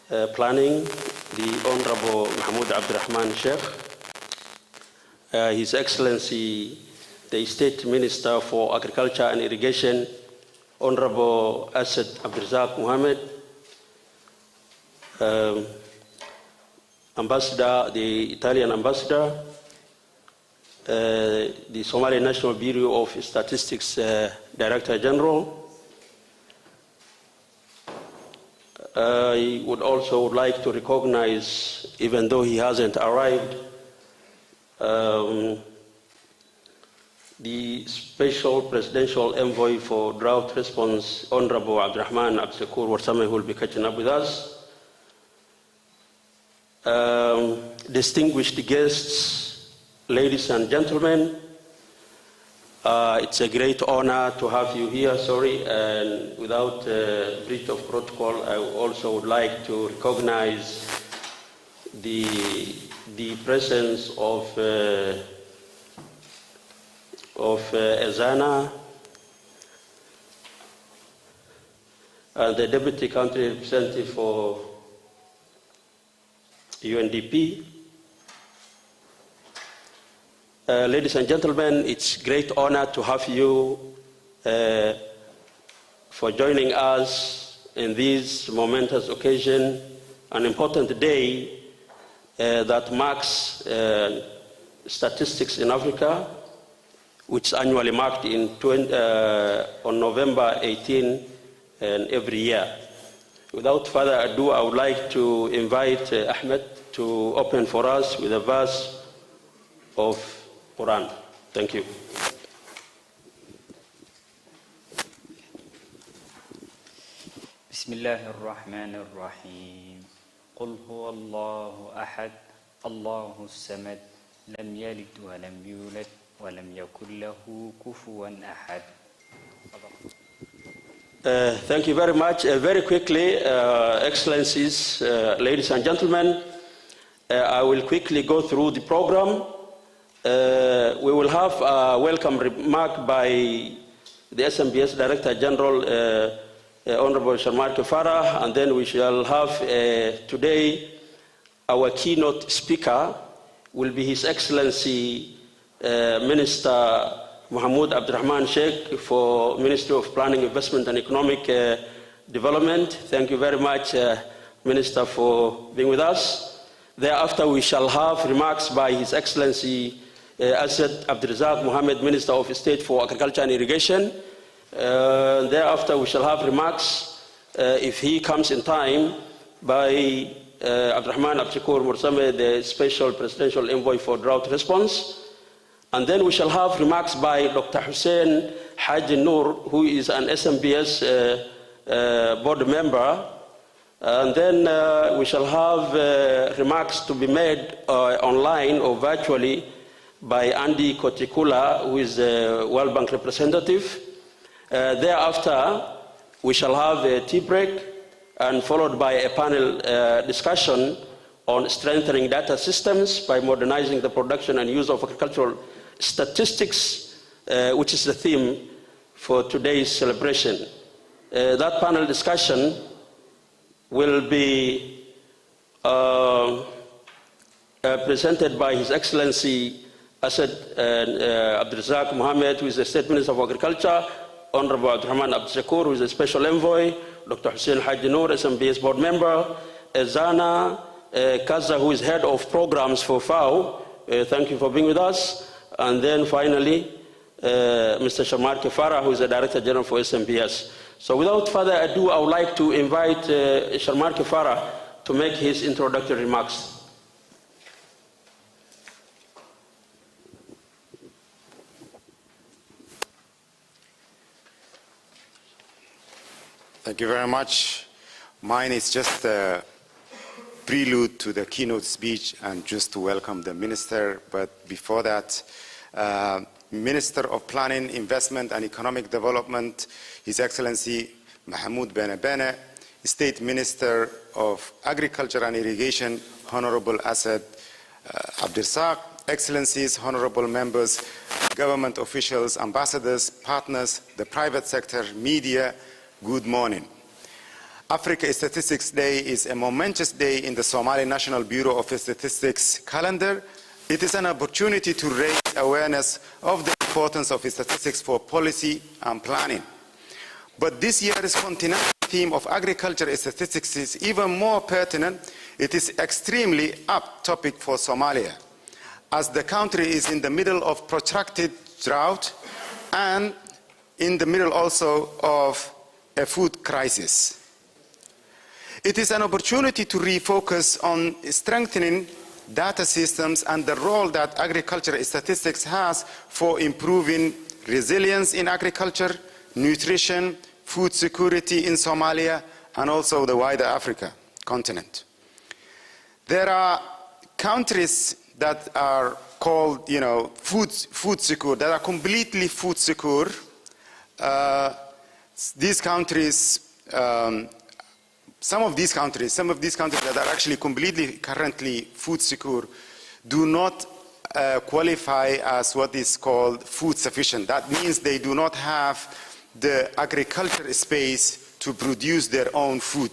Planning, the Honorable Mahmoud Abdurrahman Sheikh, His Excellency, the State Minister for Agriculture and Irrigation, Honorable Asad Abdirazak Mohammed, Ambassador, the Italian Ambassador, the Somali National Bureau of Statistics Director General. I would also like to recognize, even though he hasn't arrived, the Special Presidential Envoy for Drought Response, Honorable Abdurrahman Abdishakur Warsame, who will be catching up with us. Distinguished guests, ladies and gentlemen, it's a great honor to have you here, and without breach of protocol, I also would like to recognize the presence of Ezana, the Deputy Country Representative for UNDP. Ladies and gentlemen, it's a great honor to have you for joining us in this momentous occasion, an important day that marks Statistics in Africa, which is annually marked on November 18 and every year. Without further ado, I would like to invite Ahmed to open for us with a verse of Quran. Thank you. Bismillahir Rahmanir Rahim. Qul huwa Allahu ahad, Allahu samad, lam yalid wa lam yulad wa lam yakul lahu kufuwan ahad. Thank you very much. Very quickly, Excellencies, ladies and gentlemen, I will quickly go through the program. We will have a welcome remark by the SMBS Director General, Honorable Sharmarke Farah, and then we shall have today our keynote speaker will be His Excellency Minister Mahmoud Abdurrahman Sheikh for Ministry of Planning, Investment and Economic Development. Thank you very much, Minister, for being with us. Thereafter, we shall have remarks by His Excellency Asad Abdirazak Mohammed, Minister of State for Agriculture and Irrigation. Thereafter, we shall have remarks, if he comes in time, by Abdurrahman Abdishakur Warsame, the Special Presidential Envoy for Drought Response. And then we shall have remarks by Dr. Hussein Haji Noor, who is an SMBS board member. And then we shall have remarks to be made online or virtually by Andy Kotikula, who is the World Bank representative. Thereafter, we shall have a tea break, and followed by a panel discussion on strengthening data systems by modernizing the production and use of agricultural statistics, which is the theme for today's celebration. That panel discussion will be presented by His Excellency Asad Abdirazak Mohammed, who is the State Minister of Agriculture, Honorable Abdurrahman Abdishakur, who is the Special Envoy, Dr. Hussein Haji Noor, SMBS Board Member, Ezana Kaza, who is Head of Programs for FAO. Thank you for being with us. And then finally, Mr. Sharmarke Farah, who is the Director General for SMBS. So without further ado, I would like to invite Sharmarke Farah to make his introductory remarks. Thank you very much. Mine is just a prelude to the keynote speech and just to welcome the Minister. But before that, Minister of Planning, Investment and Economic Development, His Excellency Mahmoud Bene, State Minister of Agriculture and Irrigation, Honorable Asad Abdirazak, Excellencies, Honorable Members, government officials, ambassadors, partners, the private sector, media, good morning. Africa Statistics Day is a momentous day in the Somali National Bureau of Statistics calendar. It is an opportunity to raise awareness of the importance of statistics for policy and planning. But this year's continental theme of agriculture statistics is even more pertinent. It is extremely apt topic for Somalia, as the country is in the middle of protracted drought and in the middle also of a food crisis. It is an opportunity to refocus on strengthening data systems and the role that agriculture statistics has for improving resilience in agriculture, nutrition, food security in Somalia, and also the wider Africa continent. There are countries that are called, food secure, that are completely food secure. These countries, some of these countries that are actually completely currently food secure do not qualify as what is called food sufficient. That means they do not have the agriculture space to produce their own food.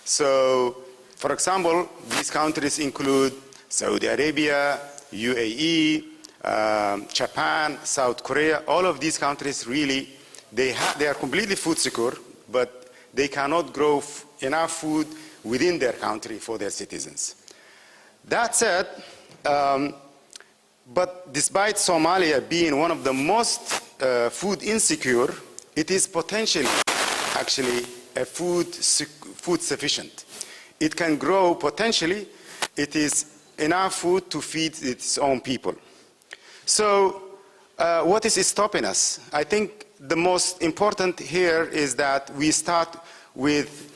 So, for example, these countries include Saudi Arabia, UAE, Japan, South Korea. All of these countries really, they are completely food secure, but they cannot grow enough food within their country for their citizens. That said, but despite Somalia being one of the most food insecure, it is potentially actually a food sufficient. It can grow potentially. It is enough food to feed its own people. So what is stopping us? I think the most important here is that we start with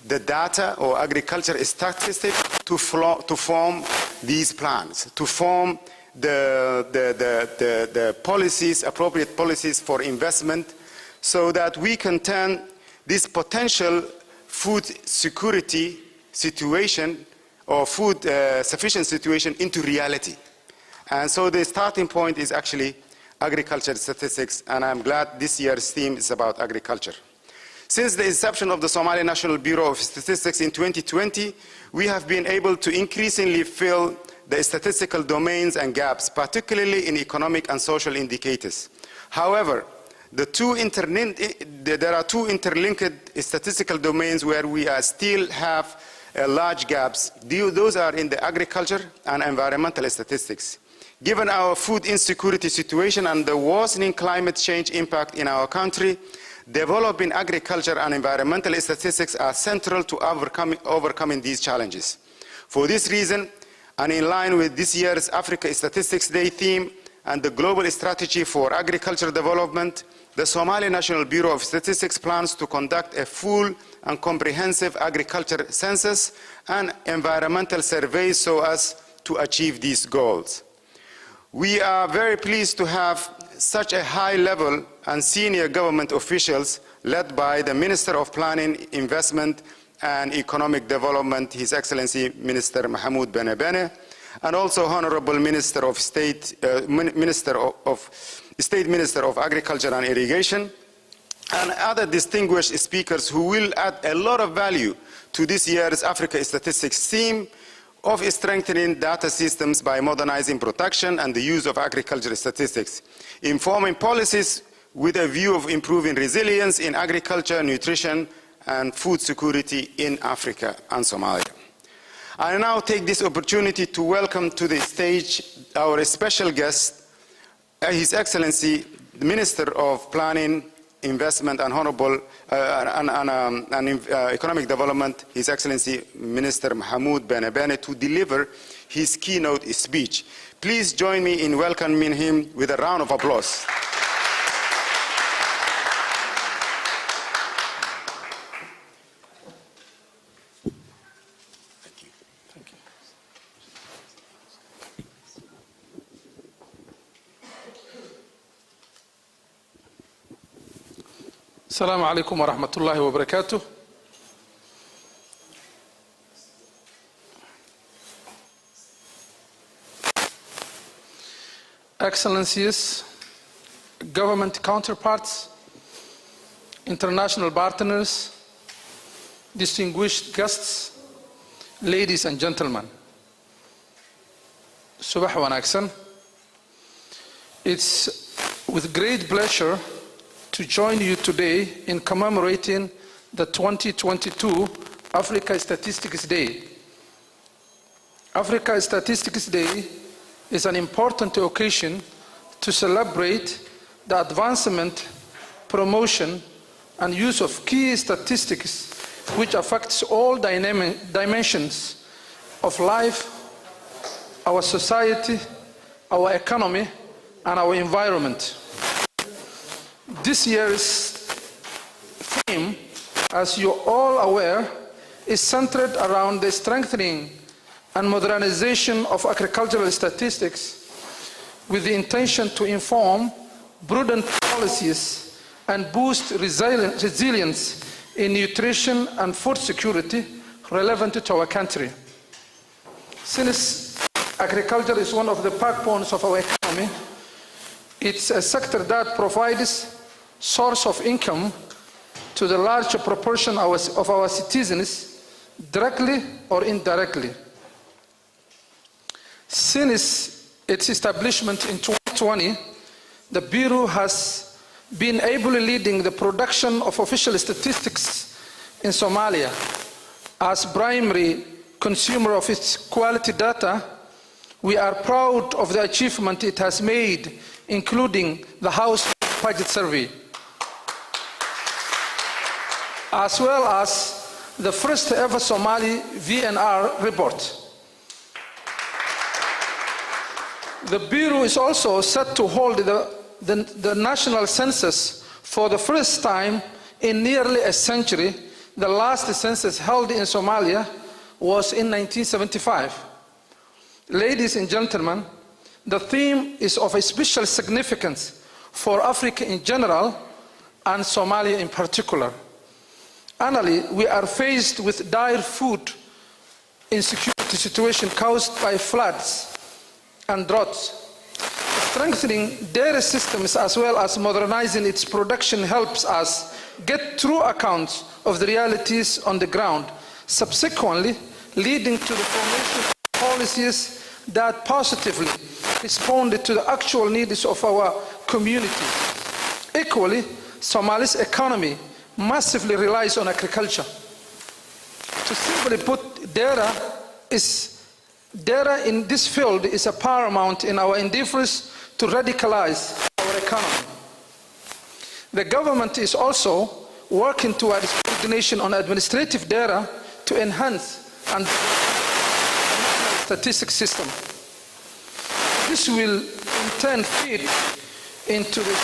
the data or agriculture statistics to form these plans, to form the policies, appropriate policies for investment, so that we can turn this potential food security situation or food sufficient situation into reality. And so the starting point is actually agriculture statistics, and I'm glad this year's theme is about agriculture. Since the inception of the Somali National Bureau of Statistics in 2020, we have been able to increasingly fill the statistical domains and gaps, particularly in economic and social indicators. However, there are two interlinked statistical domains where we still have large gaps. Those are in the agriculture and environmental statistics. Given our food insecurity situation and the worsening climate change impact in our country, developing agriculture and environmental statistics are central to overcoming these challenges. For this reason, and in line with this year's Africa Statistics Day theme and the global strategy for agriculture development, the Somali National Bureau of Statistics plans to conduct a full and comprehensive agriculture census and environmental survey so as to achieve these goals. We are very pleased to have such a high level and senior government officials led by the Minister of Planning, Investment and Economic Development, His Excellency Minister Mahmoud Benebene, and also Honorable Minister of State, Minister of Agriculture and Irrigation, and other distinguished speakers who will add a lot of value to this year's Africa Statistics theme of strengthening data systems by modernizing production and the use of agricultural statistics, informing policies with a view of improving resilience in agriculture, nutrition, and food security in Africa and Somalia. I now take this opportunity to welcome to the stage our special guest, His Excellency, the Minister of Planning, Investment and Economic Development, His Excellency Minister Mahmoud Benebene, to deliver his keynote speech. Please join me in welcoming him with a round of applause. السلام عليكم ورحمة الله وبركاته. Excellencies, government counterparts, international partners, distinguished guests, ladies and gentlemen. Subax wanaagsan. It's with great pleasure to join you today in commemorating the 2022 Africa Statistics Day. Africa Statistics Day is an important occasion to celebrate the advancement, promotion, and use of key statistics which affects all dimensions of life, our society, our economy, and our environment. This year's theme, as you're all aware, is centered around the strengthening and modernization of agricultural statistics with the intention to inform prudent policies and boost resilience in nutrition and food security relevant to our country. Since agriculture is one of the backbones of our economy, it's a sector that provides source of income to the large proportion of our citizens, directly or indirectly. Since its establishment in 2020, the Bureau has been ably leading the production of official statistics in Somalia. As primary consumer of its quality data, we are proud of the achievement it has made, including the House Budget Survey, as well as the first ever Somali VNR report. The Bureau is also set to hold the national census for the first time in nearly a century. The last census held in Somalia was in 1975. Ladies and gentlemen, the theme is of a special significance for Africa in general and Somalia in particular. Annually, we are faced with dire food insecurity situation caused by floods and droughts. Strengthening dairy systems as well as modernizing its production helps us get true accounts of the realities on the ground, subsequently leading to the formation of policies that positively responded to the actual needs of our communities. Equally, Somalia's economy massively relies on agriculture. To simply put, data in this field is a paramount in our endeavors to radicalize our economy. The government is also working towards coordination on administrative data to enhance and the statistics system. This will in turn feed into the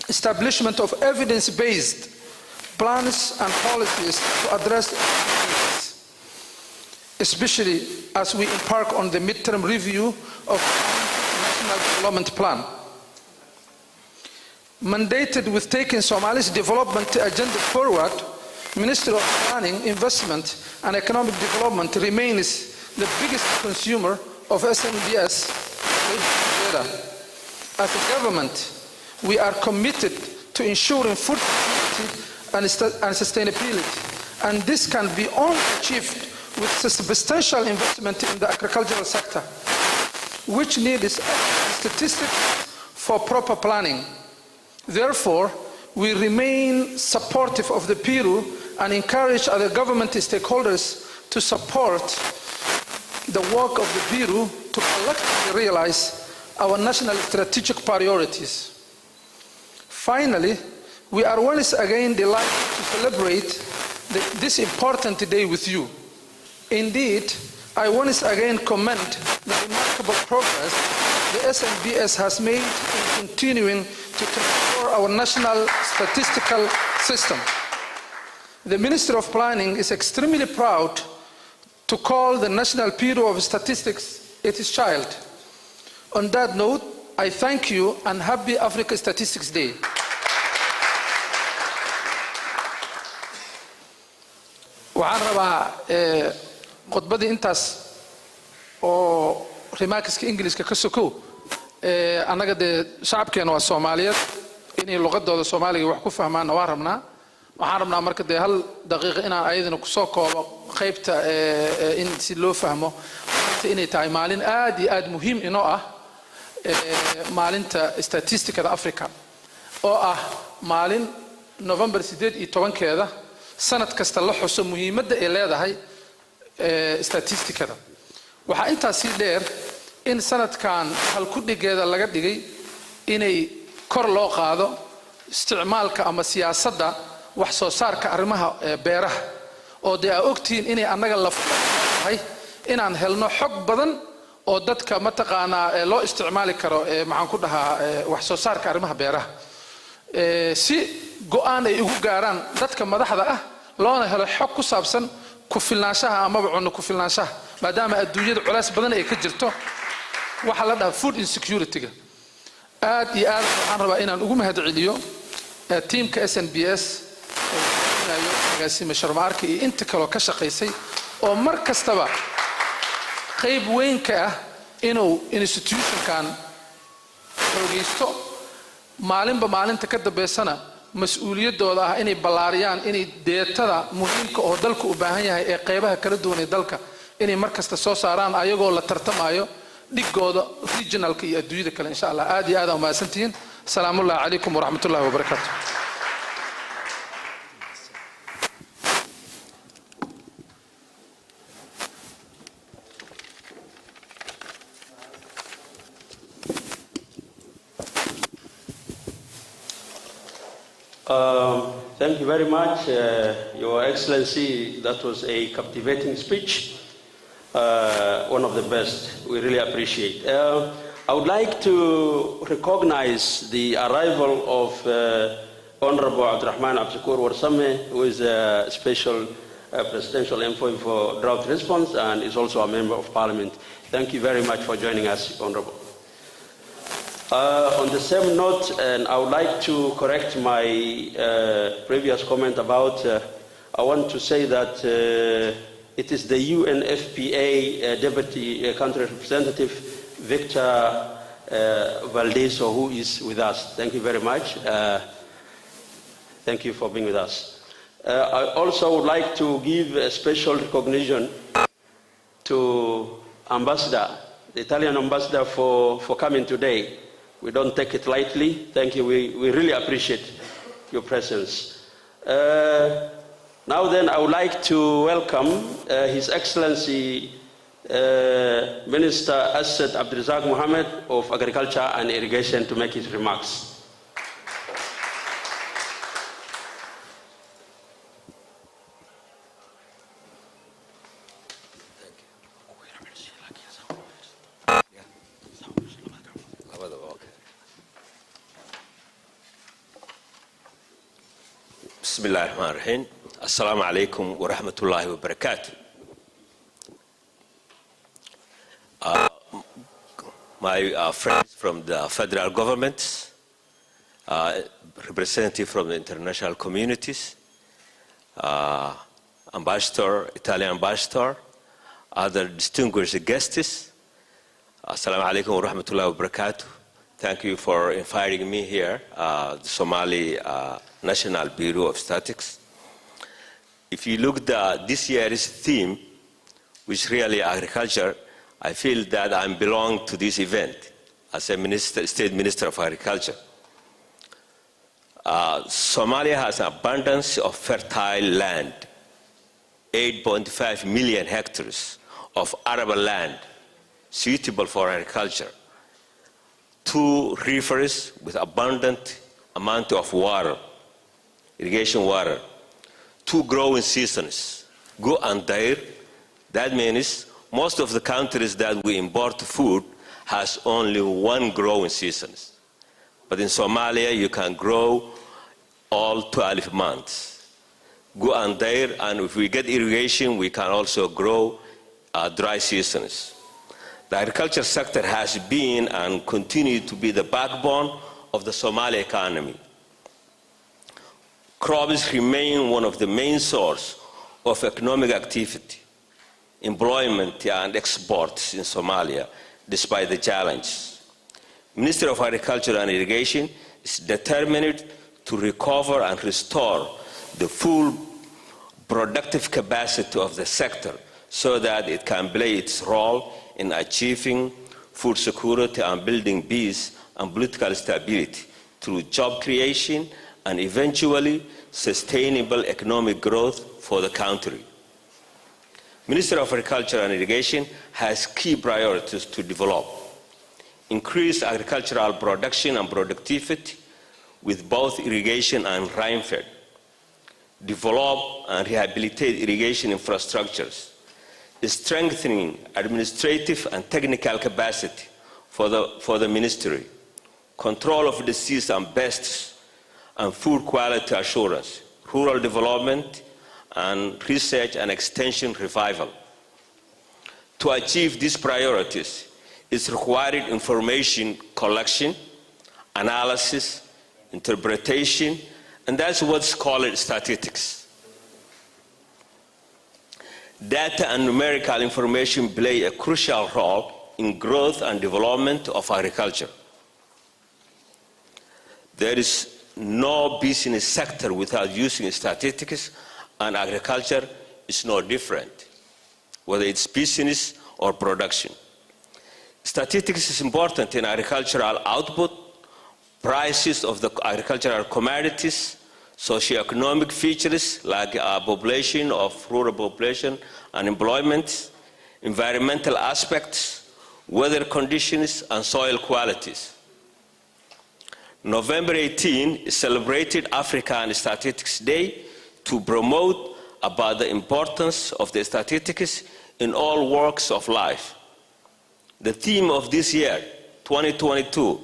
establishment of evidence-based plans and policies to address needs, especially as we embark on the midterm review of the National Development Plan. Mandated with taking Somalia's development agenda forward, Ministry of Planning, Investment and Economic Development remains the biggest consumer of SNBS data. As a government, we are committed to ensuring food security and sustainability, and this can be only achieved with substantial investment in the agricultural sector, which needs statistics for proper planning. Therefore, we remain supportive of the Bureau and encourage other government stakeholders to support the work of the Bureau to collectively realize our national strategic priorities. Finally, we are once again delighted to celebrate this important day with you. Indeed, I once again commend the remarkable progress the SNBS has made in continuing to transform our national statistical system. The Ministry of Planning is extremely proud to call the National Bureau of Statistics its child. On that note, I thank you and happy Africa Statistics Day. waxaan rabaa khudbadii intaas oo remarkska Ingiriiska ka sokow annaga de shacabkeena waa Soomaaliyeed inay luqadooda Soomaaliga wax ku fahmaan waa rabnaa waxaan rabnaa marka dee hal daqiiqo inaan ayadana ku soo koobo qaybta in si loo fahmo maanta inay tahay maalin aad iyo aad muhiim inoo ah maalinta istaatistikada Afrika oo ah maalin November 18 sanad kasta la xuso muhiimadda ay leedahay istaatistikada waxa intaas si dheer in sanadkan hal ku dhigeeda laga dhigay inay kor loo qaado isticmaalka ama siyaasadda wax soo saarka arrimaha beeraha oo ay ogtiin inay annaga la fahay inaan helno xog badan oo dadka mataqaanaa loo isticmaali karo maxaan ku dhahaa wax soo saarka arrimaha beeraha si go'aan ay ugu gaaraan dadka madaxda ah loona helo xog ku saabsan ku filnaanshaha ama cunno ku filnaanshaha maadaama adduunyada culays badan ay ka jirto waxa la dhahaa food insecurity-ga aad iyo aad waxaan rabaa inaan ugu mahadceliyo teamka SNBS oo agaasima sharmaarka iyo inta kale ka shaqeysay oo mar kastaba qayb weyn ka ah inuu institution-kan xoogeysto maalinba maalinta ka dambeysana mas'uuliyadooda ah inay ballaariyaan inay deetada muhiimka oo dalka u baahan yahay ee qaybaha kala duwan ee dalka inay mar kasta soo saaraan ayagoo la tartamayo dhigooda regionalka iyo adduunyada kale insha Allah aad iyo aad u mahadsantihiin salaamu alaykum wa rahmatullahi wa barakatuh. Thank you very much, Your Excellency. That was a captivating speech, one of the best. We really appreciate. I would like to recognize the arrival of Honorable Abdurrahman Abdushakur Warsame, who is a special presidential envoy for drought response and is also a member of Parliament. Thank you very much for joining us, Honorable. On the same note, and I would like to correct my previous comment about, I want to say that it is the UNFPA Deputy Country Representative, Victor Valdeso, who is with us. Thank you very much. Thank you for being with us. I also would like to give a special recognition to Ambassador, the Italian Ambassador for coming today. We don't take it lightly. Thank you. We really appreciate your presence. Now then, I would like to welcome His Excellency Minister Asad Abdirazak Mohammed of Agriculture and Irrigation to make his remarks. بسم الله الرحمن الرحيم السلام عليكم ورحمة الله وبركاته. My friends from the federal government, representative from the international communities, ambassador, Italian ambassador, other distinguished guests, Assalamu alaikum wa rahmatullahi wa barakatuh. Thank you for inviting me here, the Somali National Bureau of Statistics. If you look at this year's theme, which really agriculture, I feel that I belong to this event as a state minister of agriculture. Somalia has an abundance of fertile land, 8.5 million hectares of arable land suitable for agriculture, 2 rivers with abundant amount of water, irrigation water, 2 growing seasons, Go and Dair. That means most of the countries that we import food has only 1 growing season. But in Somalia, you can grow all 12 months. Go and Dair, and if we get irrigation, we can also grow dry seasons. The agriculture sector has been and continues to be the backbone of the Somali economy. Crops remain one of the main sources of economic activity, employment and exports in Somalia, despite the challenges. Ministry of Agriculture and Irrigation is determined to recover and restore the full productive capacity of the sector so that it can play its role in achieving food security and building peace and political stability through job creation and eventually sustainable economic growth for the country. Ministry of Agriculture and Irrigation has key priorities to develop: increase agricultural production and productivity with both irrigation and rainfed, develop and rehabilitate irrigation infrastructures, strengthening administrative and technical capacity for the ministry, control of disease and pests, and food quality assurance, rural development, and research and extension revival. To achieve these priorities is required information collection, analysis, interpretation, and that's what's called statistics. Data and numerical information play a crucial role in growth and development of agriculture. There is no business sector without using statistics, and agriculture is no different, whether it's business or production. Statistics is important in agricultural output, prices of the agricultural commodities, socioeconomic features like population of rural population and employment, environmental aspects, weather conditions, and soil qualities. November 18 is celebrated African Statistics Day to promote about the importance of the statistics in all walks of life. The theme of this year, 2022,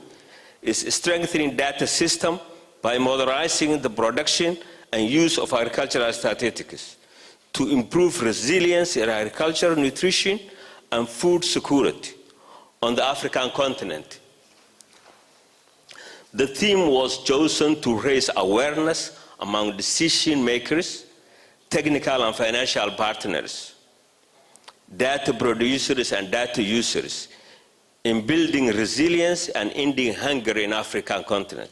is strengthening data system by modernizing the production and use of agricultural statistics to improve resilience in agriculture, nutrition, and food security on the African continent. The theme was chosen to raise awareness among decision makers, technical and financial partners, data producers and data users in building resilience and ending hunger in African continent.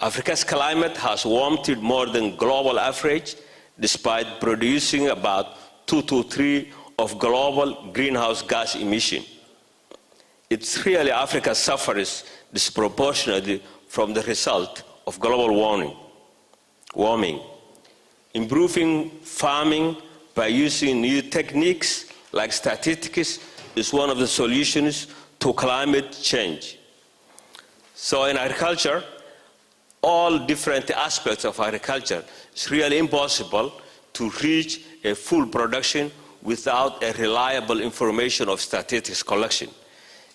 Africa's climate has warmed more than global average despite producing about 2 to 3 of global greenhouse gas emission. It's really Africa suffers disproportionately from the result of global warming. Improving farming by using new techniques like statistics is one of the solutions to climate change. So in agriculture, all different aspects of agriculture, it's really impossible to reach a full production without a reliable information of statistics collection.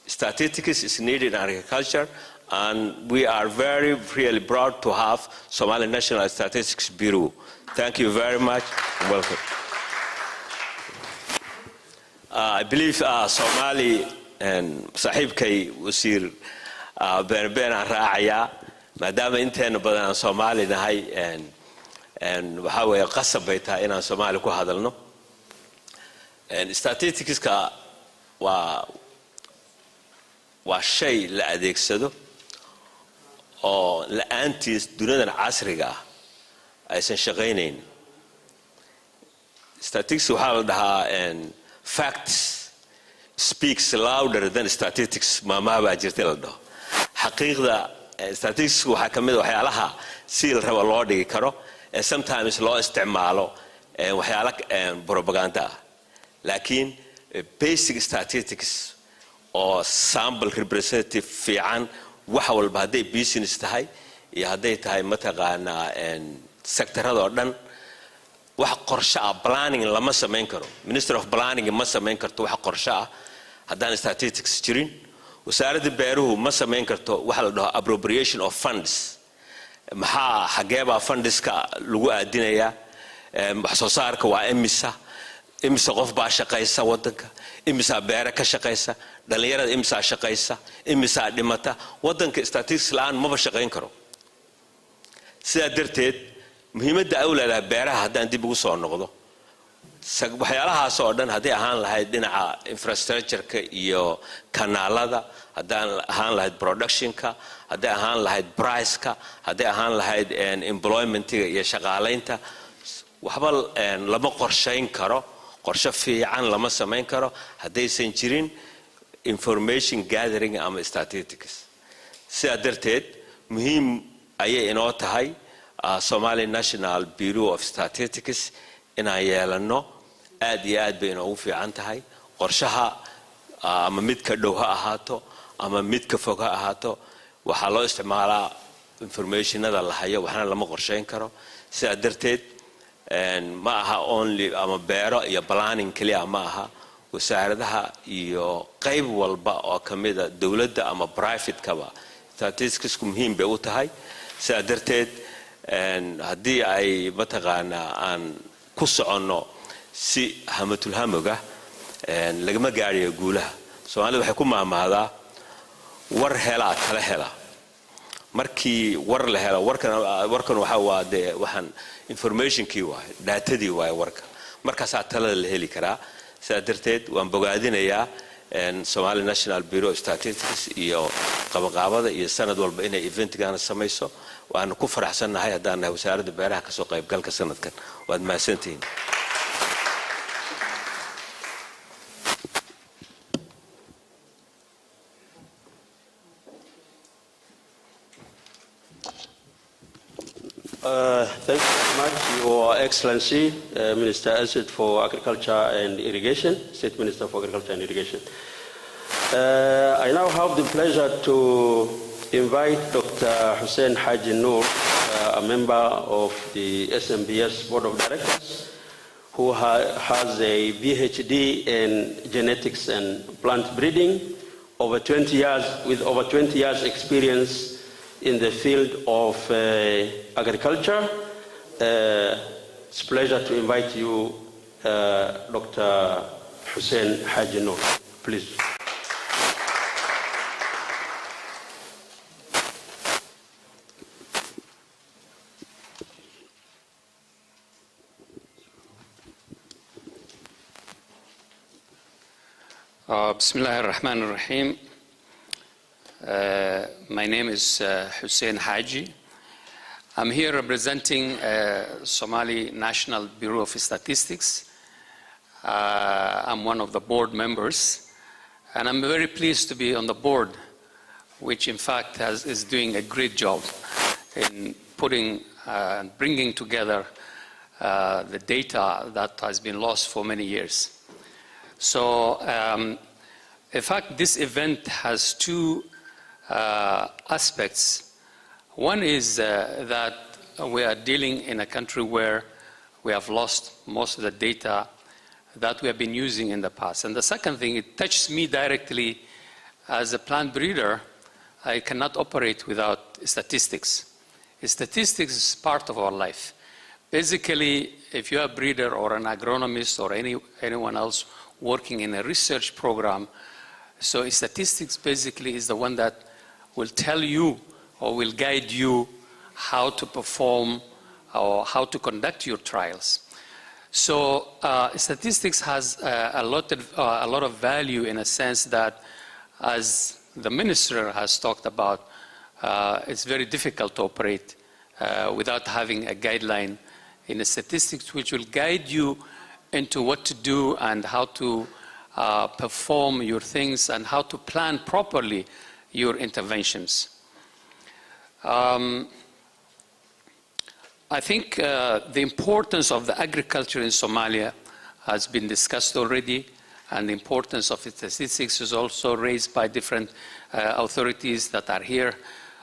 Statistics is needed in agriculture, and we are really proud to have Somali National Statistics Bureau. Thank you very much, and welcome. I believe Somali and Sahibkay Wazir Berbena Raaya, maadaama inteena badan aan Soomaali nahay waxa weeye qasab bay tahay inaan Soomaali ku hadalno. Statisticska waa shay la adeegsado oo la'aantiis dunidan casriga ah aysan shaqaynayn. Statistics waxaa la dhahaa facts speaks louder than statistics. Maamaha baa jirtay la dhaho. Xaqiiqda statistics waxaa ka mid waxyaalaha si la rabo loo dhigi karo sometimes loo isticmaalo waxyaala propaganda ah. Laakiin basic statistics or sample representative fiican wax walba hadday business tahay iyo hadday tahay mataqaanaa sectorada oo dhan wax qorshe ah planning lama samayn karo. Minister of Planning ma samayn karto wax qorshe ah haddaan statistics jirin. wasaaradda beeruhu ma samayn karto waxa la dhaho appropriation of funds. maxaa xageeba fundska lagu aadinayaa wax soo saarka waa imisa qof baa shaqaysa wadanka, imisa beera ka shaqaysa, dhalinyarada imisa shaqaysa, imisa dhimata. wadanka statistics la'aan ma shaqayn karo. sidaa darteed muhiimadda awlaada beeraha haddaan dib ugu soo noqdo, waxyaalahaas oo dhan haddii ahaan lahayd dhinaca infrastructure-ka iyo kanaalada, haddii ahaan lahayd production-ka, haddii ahaan lahayd price-ka, haddii ahaan lahayd employment-ga iyo shaqaalaynta, waxba lama qorshayn karo, qorshe fiican lama samayn karo haddaysan jirin information gathering ama statistics. sidaa darteed muhiim ayay inoo tahay Somali National Bureau of Statistics inaan yeelano. aad iyo aad bay inoogu fiican tahay qorshaha ama mid ka dhow ha ahaato ama mid ka fog ha ahaato, waxaa loo isticmaalaa informationada la hayo, waxna lama qorshayn karo. sidaa darteed ma aha only ama beero iyo planning kaliya ma aha, wasaaradaha iyo qayb walba oo kamida dawladda ama private-kaba statisticsku muhiim bay u tahay. sidaa darteed haddii ay mataqaanaa aan ku soconno si hamatulhamoga lagama gaadhayo guulaha. Soomaalida waxay ku maamahdaa war helaa kala hela. markii war la helo warkan waxaan informationkii waay, datadii waay warka, markaasaa talada la heli karaa. sidaa darteed waan bogaadinayaa Somali National Bureau of Statistics iyo qabaqaabada iyo sanad walba inay eventgaana samayso. waanu ku faraxsannahay haddaan nahay wasaaradda beeraha ka soo qaybgalka sanadkan. waad mahadsantihiin. Thank you very much, Your Excellency, Minister Asset for Agriculture and Irrigation, State Minister for Agriculture and Irrigation. I now have the pleasure to invite Dr. Hussein Haji Noor, a member of the SMBS Board of Directors, who has a PhD in genetics and plant breeding, with over 20 years experience in the field of agriculture. It's a pleasure to invite you, Dr. Hussein Haji Noor. Please. Bismillah ar-Rahman ar-Rahim. My name is Hussein Haji. I'm here representing Somali National Bureau of Statistics. I'm one of the board members, and I'm very pleased to be on the board, which in fact is doing a great job in putting and bringing together the data that has been lost for many years. So, in fact, this event has two aspects. One is that we are dealing in a country where we have lost most of the data that we have been using in the past. And the second thing, it touches me directly as a plant breeder. I cannot operate without statistics. Statistics is part of our life. Basically, if you're a breeder or an agronomist or anyone else working in a research program, so statistics basically is the one that will tell you or will guide you how to perform or how to conduct your trials. So statistics has a lot of value in a sense that, as the minister has talked about, it's very difficult to operate without having a guideline in the statistics which will guide you into what to do and how to perform your things and how to plan properly your interventions. I think the importance of the agriculture in Somalia has been discussed already, and the importance of statistics is also raised by different authorities that are here.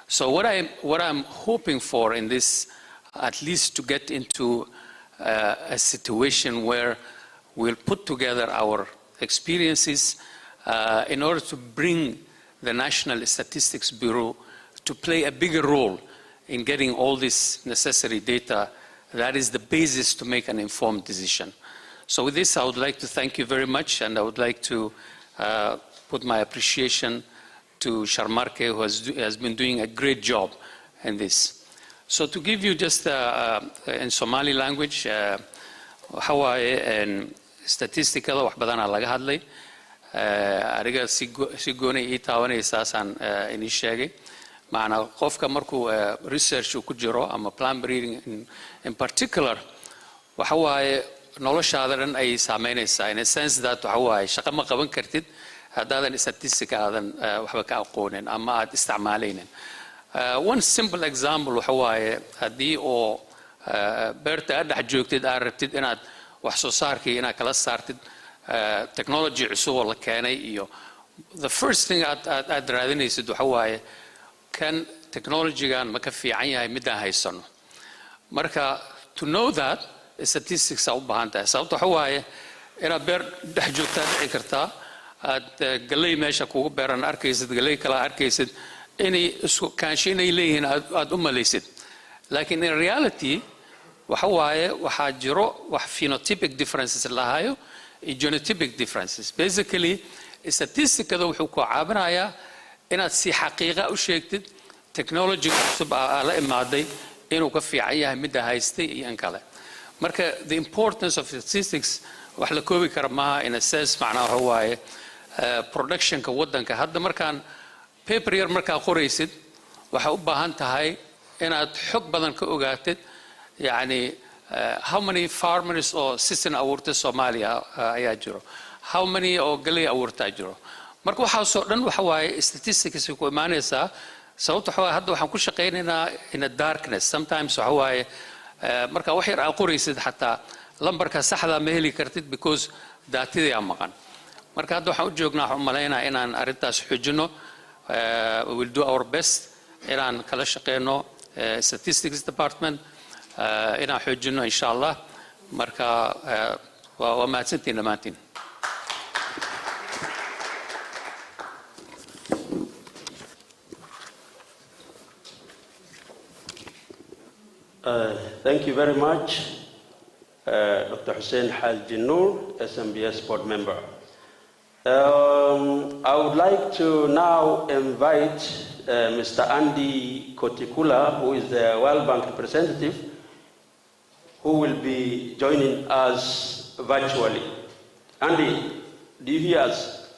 So what I'm hoping for in this, at least to get into a situation where we'll put together our experiences in order to bring the National Statistics Bureau to play a bigger role in getting all this necessary data that is the basis to make an informed decision. So with this, I would like to thank you very much, and I would like to put my appreciation to Sharmarke, who has been doing a great job in this. So to give you just in Somali language, waxa waaye statisticada wax badanaa laga hadlay aniga si gooni ii taabanaysaasaan inii sheegay macnaa qofka markuu research ku jiro ama plan breeding in particular waxa waaye noloshaada dhan ay saameynaysaa in a sense that waxa waaye shaqo ma qaban kartid haddaadan statistic aadan waxba ka aqoonin ama aad isticmaalaynin one simple example waxa waaye haddii oo beerta aad dhex joogtid aad rabtid inaad wax soo saarkii inaad kala saartid technology cusub oo la keenay iyo the first thing aad raadinaysid waxa waaye kan technology-gan ma ka fiican yahay midaan haysano marka to know that statistics u baahan tahay sababta waxa waaye inaad beer dhex joogtaa dhici kartaa aad galay meesha kugu beeran arkaysid galay kala arkaysid inay isku kaanshinay leeyihiin aad u malaysid laakiin in reality waxa waaye waxaa jiro wax phenotypic differences lahayo iyo genotypic differences basically statisticada wuxuu ku caawinayaa inaad si xaqiiqa u sheegtid technology cusub la imaaday inuu ka fiican yahay midda haystay iyo in kale marka the importance of statistics wax la koobi kara maaha in a sense macnaa waxa waaye productionka waddanka hadda markaan paper yar markaa qoraysid waxay u baahan tahay inaad xog badan ka ogaatid yani how many farmers oo sisin abuurtay Soomaaliya ayaa jiro how many oo galay abuurtaa jiro marka waxaasoo dhan waxa waaye statistics ku imaanaysaa sababta waxa waaye hadda waxaan ku shaqaynaynaa in a darkness sometimes waxa waaye marka wax yar aad qoraysid xataa lambarka saxda ma heli kartid because daatadii aan maqan marka hadda waxaan u joognaa waxaan umaleynaa inaan arrintaas xoojino we will do our best inaan kala shaqeyno statistics department inaan xoojino insha allah marka waa mahadsantiin dhammaantiin Thank you very much, Dr. Hussein Haji Noor, SMBS board member. I would like to now invite Mr. Andy Kotikula, who is the World Bank representative, who will be joining us virtually. Andy, do you hear us?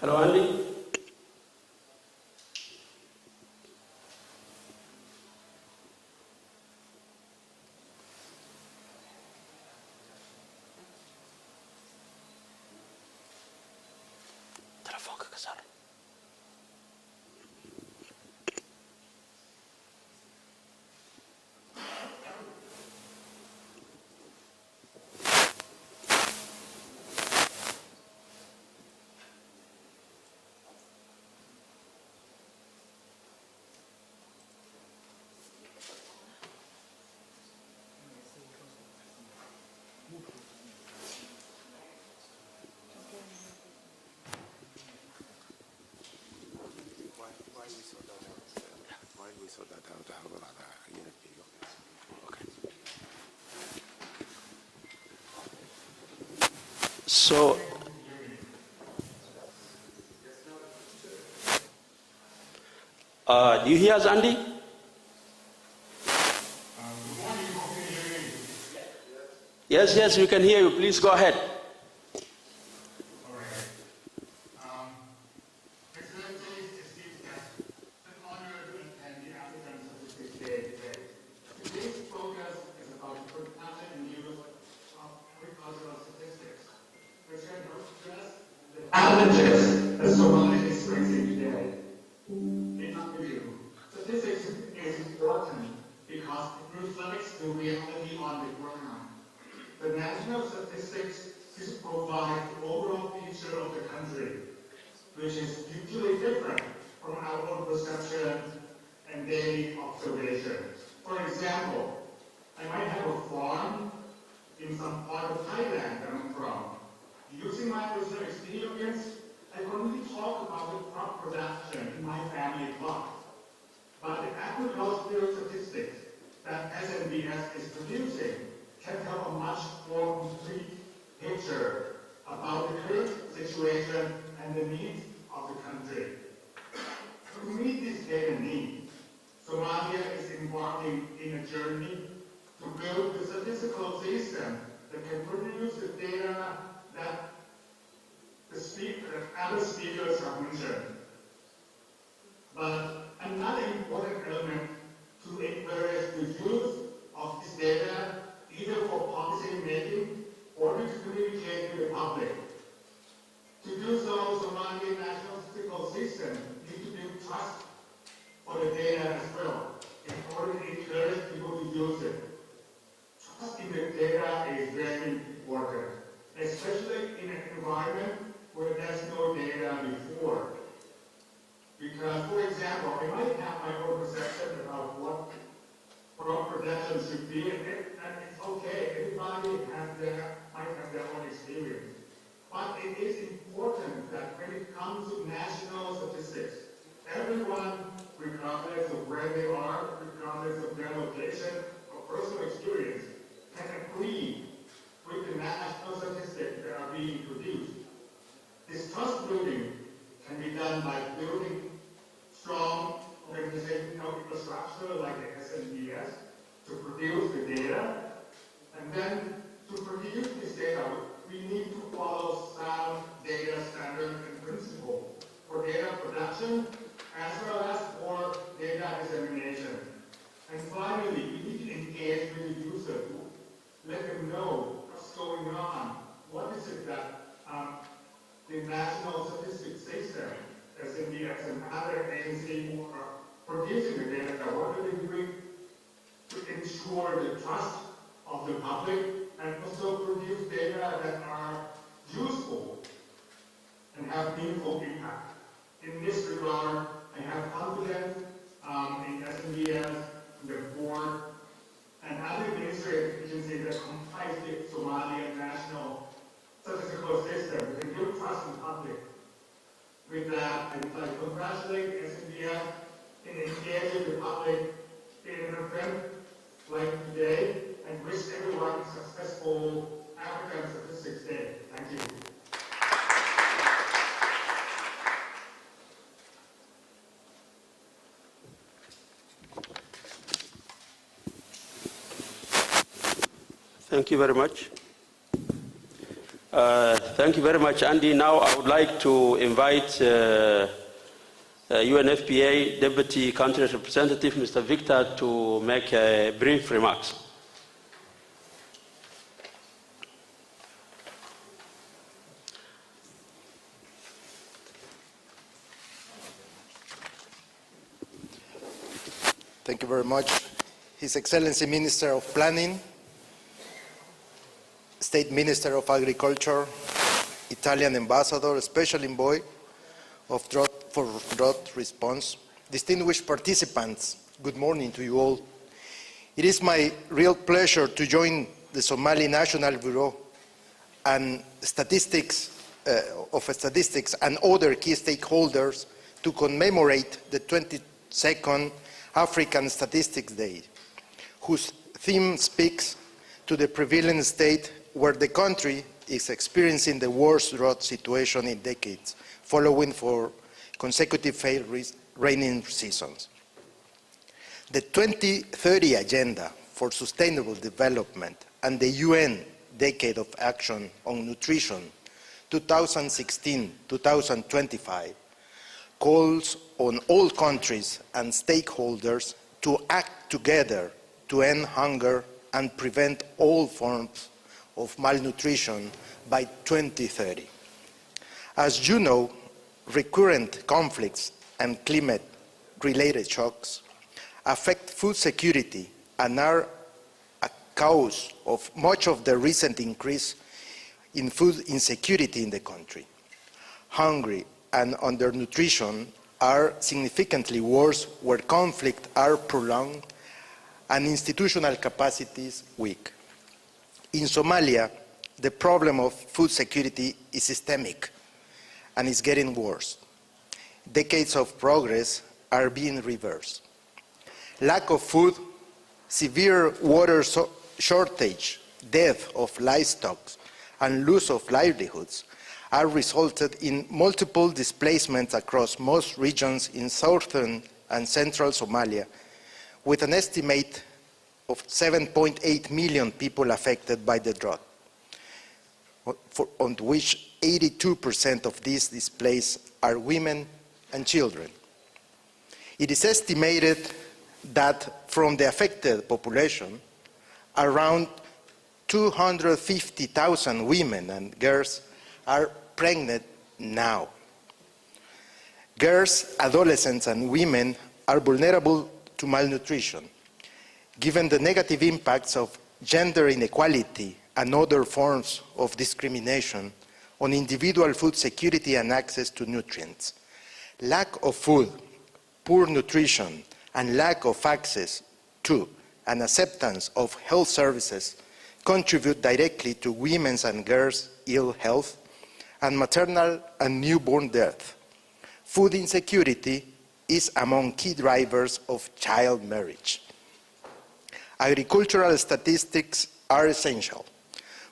Hello, Andy. Telefoonka ka saar. So, do you hear us, Andy? Yes, yes, we can hear you. Please go ahead. Challenges that Somalia is experiencing today. In my view, statistics is important because it reflects the reality on the ground. The national statistics provide the overall picture of the country, which is hugely different perception, and daily observation. For example, I might have a farm in some part of Thailand that I'm from. Using my personal experience, I can only talk about the crop production in my family plot. But the agricultural statistics that SNBS is producing can tell a much more complete picture about the current situation and the needs of the country. To meet this data need, Somalia is embarking in a journey to build a statistical system that can produce the data that other speakers have mentioned. But another important element to encourage the use of this data, either for policy making or to communicate with the public. To do so, Somalian National Statistical System needs to build trust for the data as well, in order to encourage people to use it. Trust in the data is very important, especially in an environment where there's no data before. Because, for example, I might have my own perception about what crop production should be, and it's okay. Everybody might have their own experience. But it is important that when it comes to national statistics, everyone, regardless of where they are, regardless of their location or personal experience, can agree with the national statistics that are being produced. This trust building can be done by building strong organizational infrastructure like the SNBS to produce the data. And then to produce this data, we need to follow sound data standards and principles for data production as well as for data dissemination. And finally, we need to engage with the user to let them know what's going on. What is it that the National Statistics System, SNBS, and other agencies who are producing the data, what are they doing to ensure the trust of the public and also produce data that are useful and have meaningful impact. In this regard, I have confidence in SNBS, in the board, and other administrative agencies that comprise the Somalian National Statistical System to build trust in the public. With that, I would like to congratulate SNBS in engaging the public in an event like today, and wish everyone a successful African Statistics Day. Thank you. Thank you very much. Thank you very much, Andy. Now I would like to invite UNFPA Deputy Country Representative, Mr. Victor, to make brief remarks. Thank you very much. His Excellency Minister of Planning, State Minister of Agriculture, Italian Ambassador, Special Envoy for Drought Response, distinguished participants, good morning to you all. It is my real pleasure to join the Somali National Bureau and Statistics and other key stakeholders to commemorate the 22nd African Statistics Day, whose theme speaks to the prevalent state where the country is experiencing the worst drought situation in decades, following for consecutive failed rainy seasons. The 2030 Agenda for Sustainable Development and the UN Decade of Action on Nutrition 2016-2025 calls on all countries and stakeholders to act together to end hunger and prevent all forms of malnutrition by 2030. As you know, recurrent conflicts and climate-related shocks affect food security and are a cause of much of the recent increase in food insecurity in the country. Hunger and undernutrition are significantly worse where conflicts are prolonged and institutional capacities weak. In Somalia, the problem of food security is systemic and is getting worse. Decades of progress are being reversed. Lack of food, severe water shortage, death of livestock, and loss of livelihoods are resulted in multiple displacements across most regions in southern and central Somalia, with an estimate of 7.8 million people affected by the drought, on which 82% of these displaced are women and children. It is estimated that from the affected population, around 250,000 women and girls are pregnant now. Girls, adolescents, and women are vulnerable to malnutrition, given the negative impacts of gender inequality and other forms of discrimination on individual food security and access to nutrients. Lack of food, poor nutrition, and lack of access to and acceptance of health services contribute directly to women's and girls' ill health and maternal and newborn death. Food insecurity is among key drivers of child marriage. Agricultural statistics are essential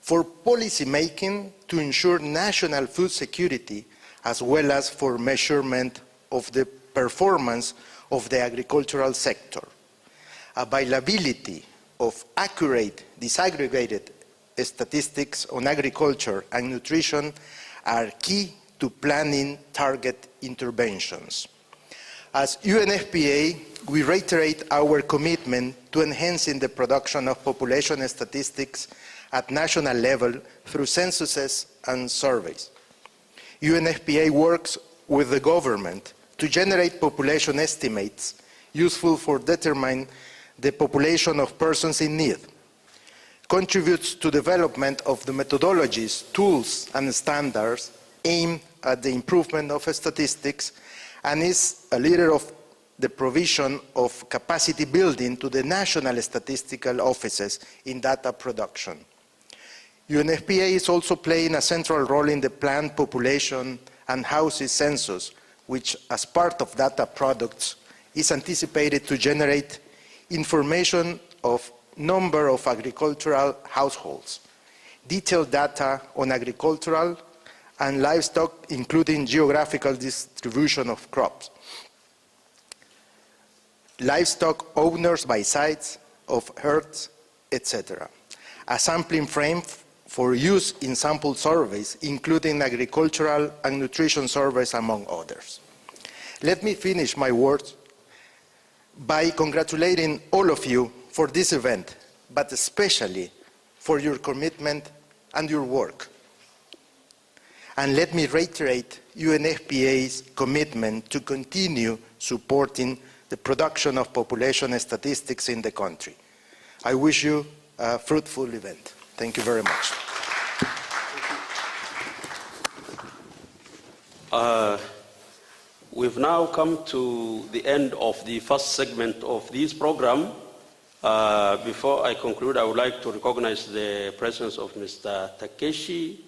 for policy making to ensure national food security, as well as for measurement of the performance of the agricultural sector. Availability of accurate, disaggregated statistics on agriculture and nutrition are key to planning target interventions. As UNFPA, we reiterate our commitment to enhancing the production of population statistics at national level through censuses and surveys. UNFPA works with the government to generate population estimates useful for determining the population of persons in need, contributes to development of the methodologies, tools, and standards aimed at the improvement of statistics, and is a leader of the provision of capacity building to the national statistical offices in data production. UNFPA is also playing a central role in the planned population and houses census, which, as part of data products, is anticipated to generate information of number of agricultural households, detailed data on agricultural and livestock, including geographical distribution of crops, livestock owners by sites of herds, etc. A sampling frame for use in sample surveys, including agricultural and nutrition surveys, among others. Let me finish my words by congratulating all of you for this event, but especially for your commitment and your work. And let me reiterate UNFPA's commitment to continue supporting the production of population statistics in the country. I wish you a fruitful event. Thank you very much. We've now come to the end of the first segment of this program. Before I conclude, I would like to recognize the presence of Mr. Takeshi,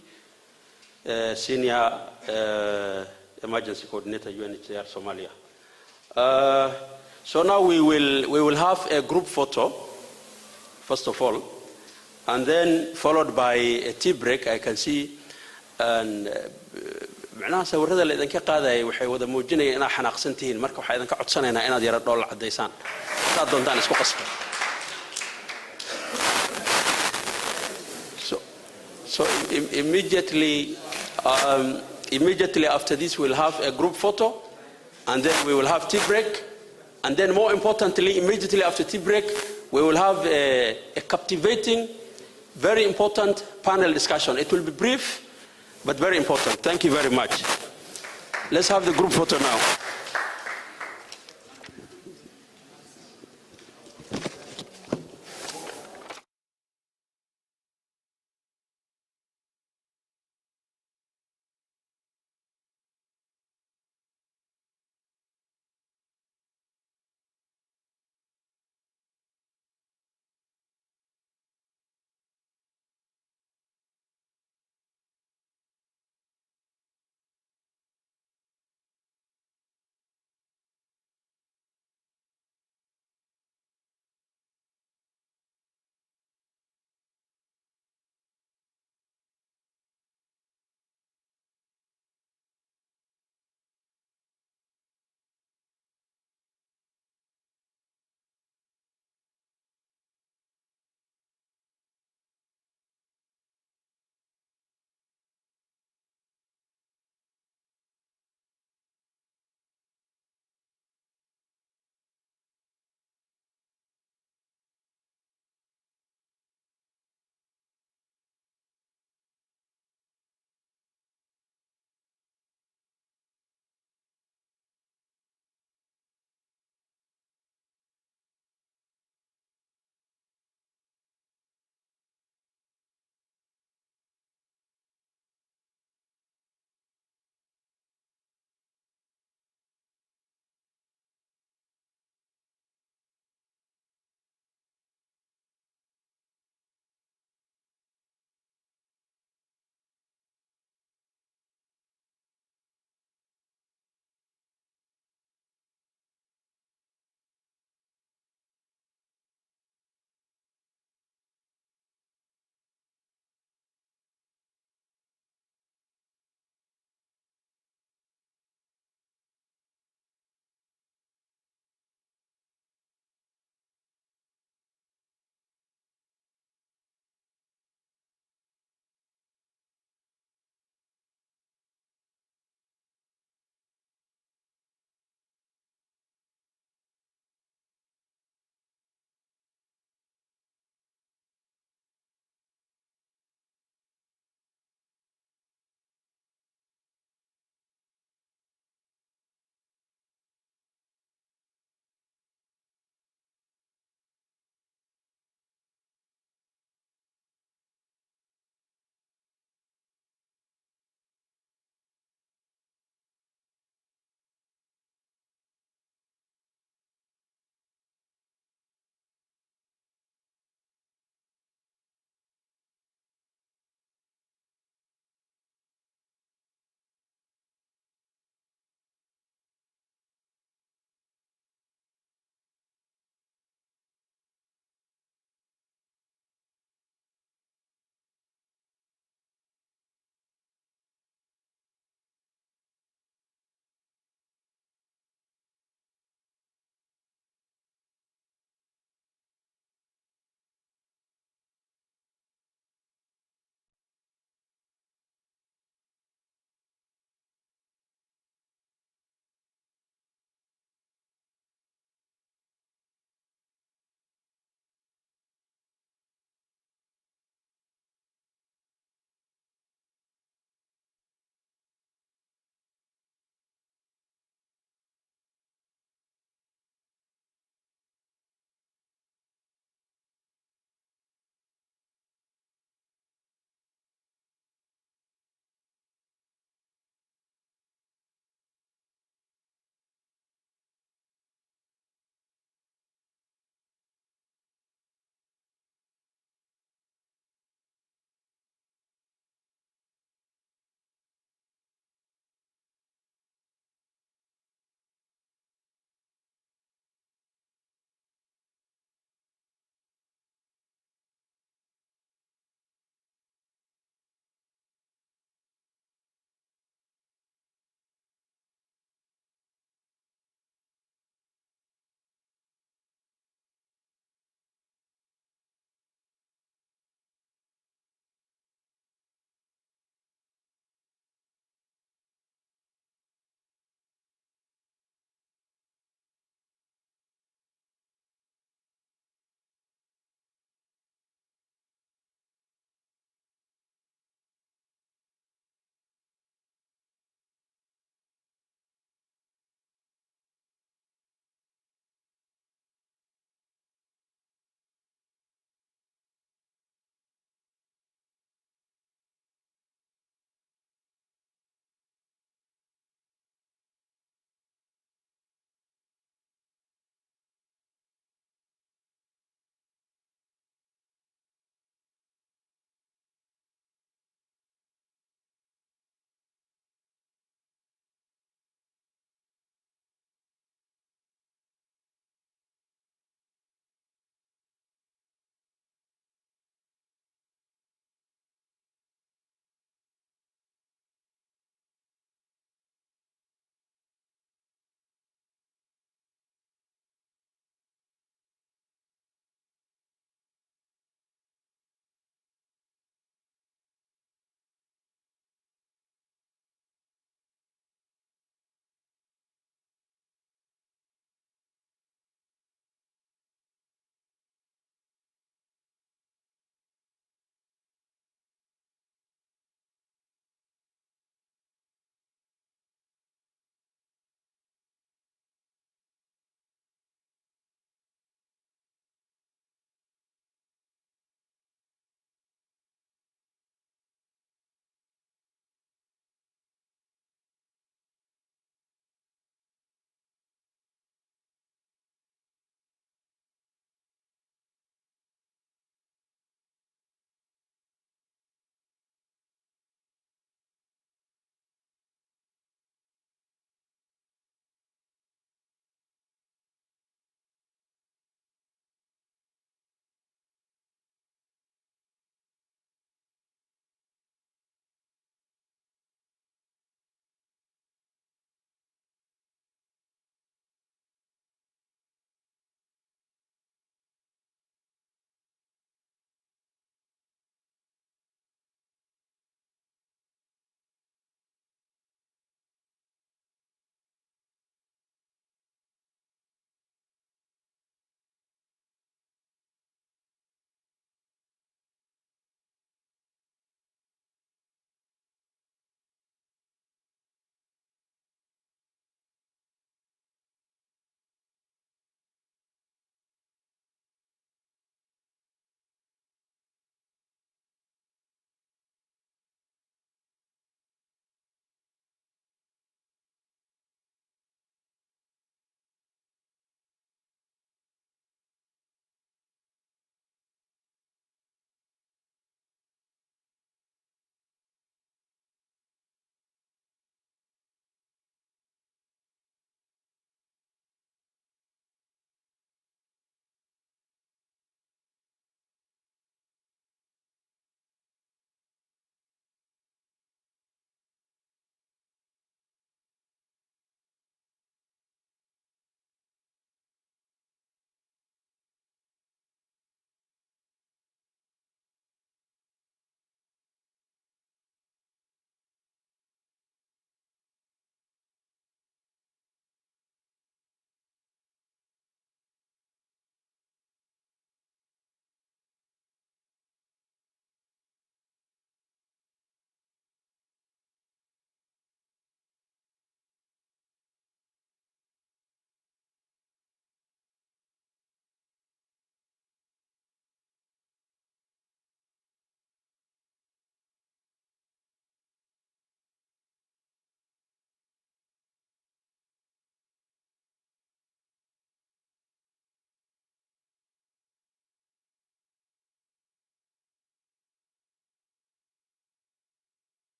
Senior Emergency Coordinator, UNHCR Somalia. So now we will have a group photo, first of all, and then followed by a tea break. I can see, and macnaha sawirada la idinka qaadayay waxay wada muujinayaan inaad xanaaqsan tihiin, marka waxaa idinka codsanaynaa inaad yara dhool cadaysaan saad doontaan isku qasba. So immediately after this we'll have a group photo, and then we will have tea break, and then more importantly, immediately after tea break, we will have a captivating, very important panel discussion. It will be brief, but very important. Thank you very much. Let's have the group photo now.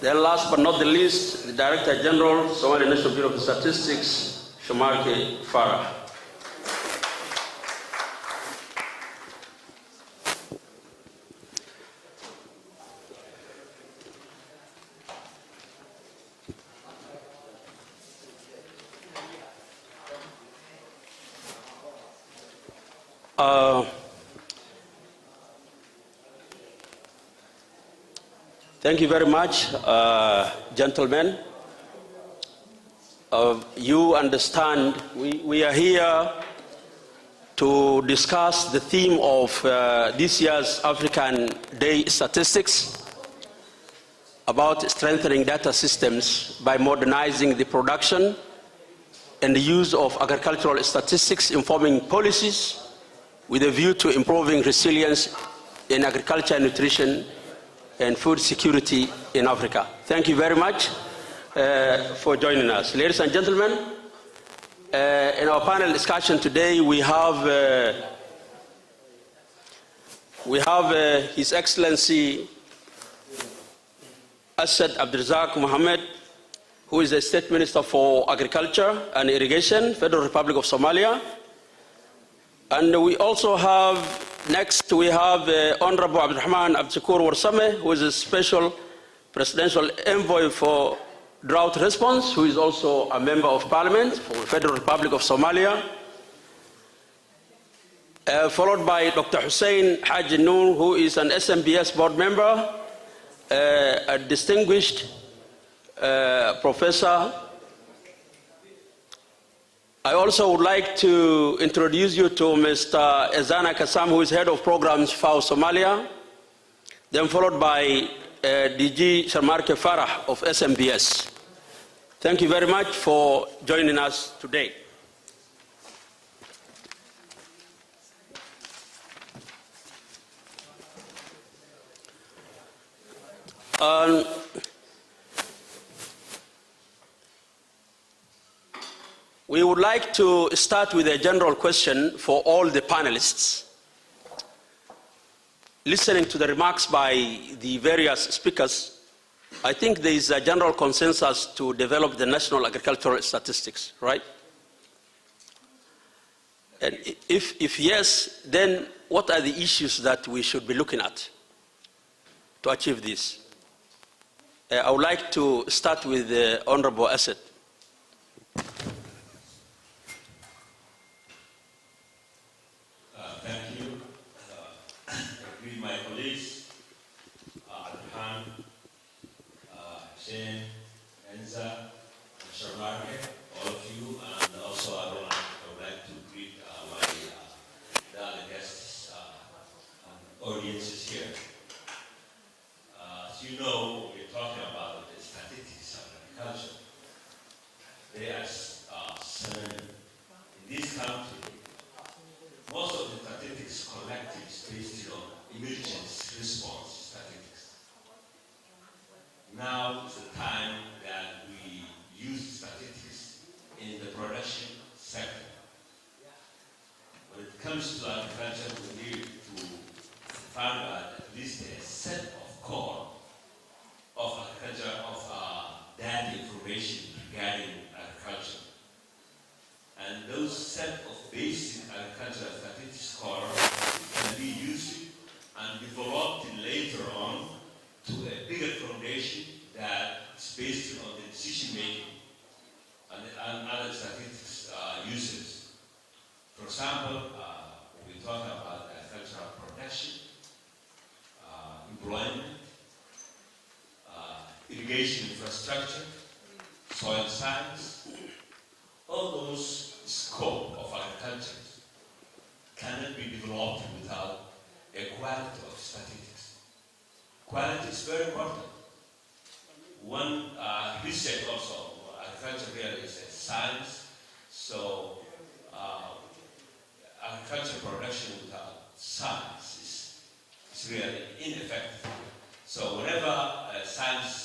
Then last but not the least, the Director General, Somali National Bureau of Statistics, Shamarke Farah. Thank you very much, gentlemen. You understand we are here to discuss the theme of this year's African Day Statistics about strengthening data systems by modernizing the production and the use of agricultural statistics informing policies with a view to improving resilience in agriculture, nutrition, and food security in Africa. Thank you very much for joining us. Ladies and gentlemen, in our panel discussion today, we have His Excellency Asad Abdirazak Mohammed, who is the State Minister for Agriculture and Irrigation, Federal Republic of Somalia. And we also have, next we have Honorable Abdurrahman Abdishakur Warsame, who is a Special Presidential Envoy for Drought Response, who is also a Member of Parliament for the Federal Republic of Somalia. Followed by Dr. Hussein Haji Noor, who is an SMBS board member, a distinguished professor. I also would like to introduce you to Mr. Ezana Kassam, who is Head of Programs FAO Somalia, then followed by DG Shamarke Farah of SMBS. Thank you very much for joining us today. We would like to start with a general question for all the panelists. Listening to the remarks by the various speakers, I think there is a general consensus to develop the national agricultural statistics, right? And if yes, then what are the issues that we should be looking at to achieve this? I would like to start with the Honorable Asad. Thank you. With my colleagues, Adhan, Hussein, Enza, and Shamarke, all of you, and also I would like to greet my delegates and audiences here. As you know, we're talking about the statistics of agriculture. There are some in this country. Most of the statistics collected is based on emergency response statistics. Now is the time that we use statistics in the production sector. When it comes to agriculture, we need to find out at least a set of core of agriculture, of data information regarding agriculture. And those set of basic agricultural statistics core can be used and developed later on to a bigger foundation that is based on the decision making and other statistics uses. For example, when we talk about agricultural production, employment, irrigation infrastructure, soil science, all those scope of agriculture cannot be developed without a quality of statistics. Quality is very important. One research also, agriculture really is a science, so agriculture production without science is really ineffective. So whenever science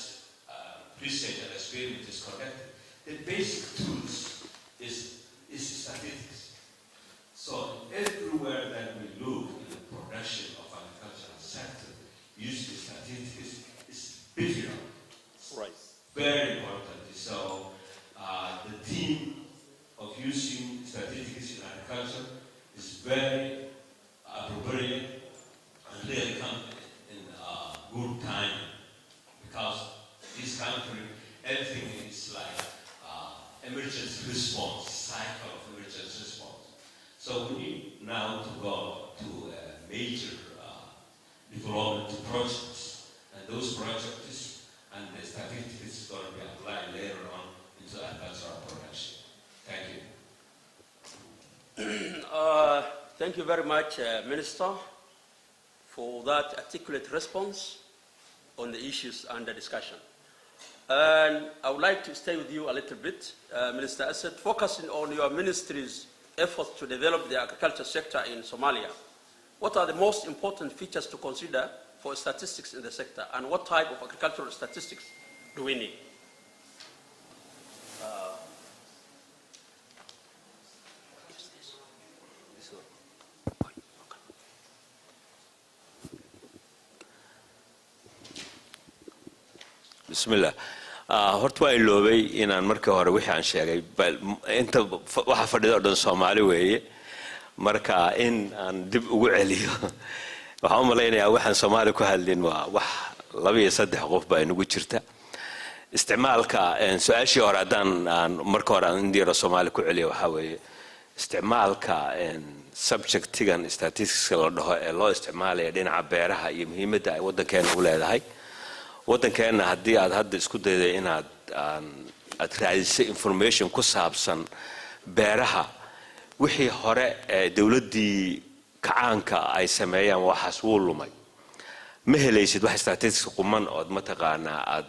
research and experiment is conducted, the basic tools is statistics. So everywhere that we look in the production of agricultural sector, using statistics is visual. agriculture is very appropriate and really come in good time, because this country, everything is like emergency response, cycle of emergency response. So we need now to go to major development projects, and those projects and the statistics is going to be applied later on into agricultural production. Thank you. Thank you very much, Minister, for that articulate response on the issues under discussion. And I would like to stay with you a little bit, Minister Assad, focusing on your ministry's efforts to develop the agriculture sector in Somalia. What are the most important features to consider for statistics in the sector, and what type of agricultural statistics do we need? Bismillah. Horta waa iloobay inaan markii hore wixii aan sheegay inta waxa fadhido dhan Soomaali weeye, marka in aan dib ugu celiyo waxaan u maleynayaa waxaan Soomaali ku hadlin waa wax 2-3 qof baa inagu jirta. Isticmaalka su'aashii hore haddaan marka hore aan indiyada Soomaali ku celiyo waxa weeye isticmaalka subjectigan statistics la dhaho ee loo isticmaalayo dhinaca beeraha iyo muhiimadda ay waddankeena u leedahay. waddankeena haddii aad hadda isku dayday inaad raadisay information ku saabsan beeraha wixii hore ee dawladdii kacaanka ay sameeyaan waxaas wuu lumay. ma helaysid wax statistics quman oo mataqaanaa aad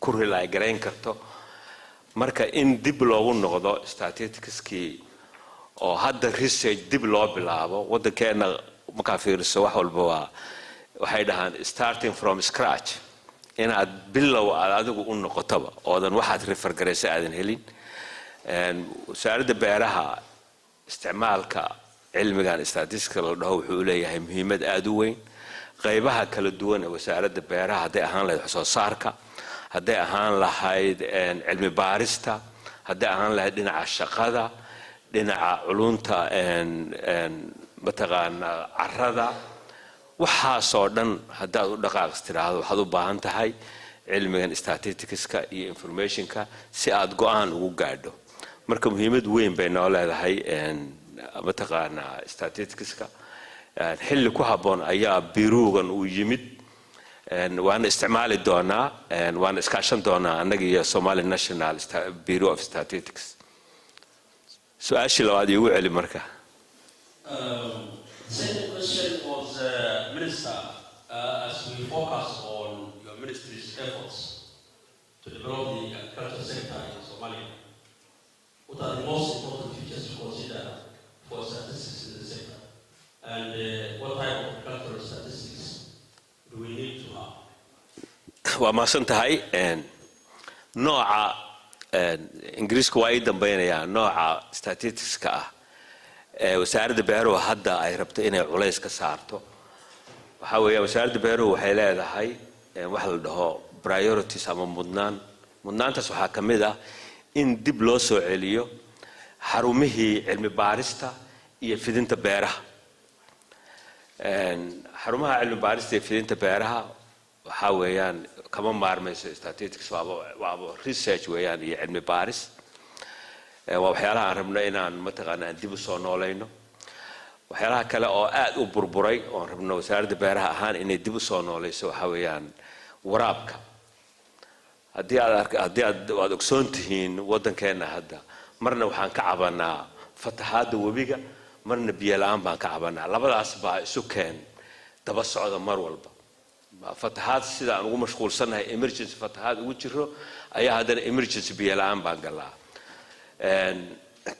ku rely garayn karto. marka in dib loogu noqdo statisticskii oo hadda research dib loo bilaabo waddankeena markaa fiiriso wax walba waa waxay dhahaan starting from scratch, inaad bilow aad adigu u noqotaba oodan waxaad refer garaysa aadan helin. wasaaradda beeraha isticmaalka cilmigan statistics la dhaho wuxuu leeyahay muhiimad aad u weyn. qaybaha kala duwan ee wasaaradda beeraha hadday ahaan lahayd wax soo saarka, hadday ahaan lahayd cilmi baarista, hadday ahaan lahayd dhinaca shaqada, dhinaca culunta mataqaanaa carrada, waxaasoo dhan haddaad u dhaqaaqis tiraahdo waxaad u baahan tahay cilmigan statisticska iyo informationka si aad go'aan ugu gaadho. marka muhiimad weyn bay noo leedahay mataqaanaa statisticska. xilli ku habboon ayaa biruugan uu yimid, waana isticmaali doonaa, waana iskaashan doonaa annaga iyo Somali National Bureau of Statistics. su-aashii labaad iigu celi marka. Second question was, Minister, as we focus on your ministry's efforts to develop the agriculture sector in Somalia, what are the most important features to consider for statistics in the sector? And what type of agricultural statistics do we need to have? waa mahadsan tahay. nooca ingiriisku waa ii dambaynayaa nooca statisticska ah wasaaradda beeruhu hadda ay rabto inay culays ka saarto. waxa weeye wasaaradda beeruhu waxay leedahay wax la dhaho priorities ama mudnaantaas waxaa ka mid ah in dib loo soo celiyo xarumihii cilmi baarista iyo fidinta beeraha. xarumaha cilmi baarista iyo fidinta beeraha waxa weeyaan kama maarmayso statistics, waaba research weeyaan iyo cilmi baaris. waa waxyaalaha aan rabno inaan mataqaanaa dib u soo noolayno. waxyaalaha kale oo aad u burburay oo rabno wasaaradda beeraha ahaan inay dib u soo noolayso waxa weeyaan waraabka. haddii aad ogsoon tihiin waddankeena hadda marna waxaan ka cabanaa fatahaadda webiga, marna biyo la'aan baan ka cabanaa. labadaas baa isu keen daba socda mar walba. fatahaad sida aan ugu mashquulsanahay emergency fatahaad ugu jiro ayaa haddana emergency biyo la'aan baan galaa.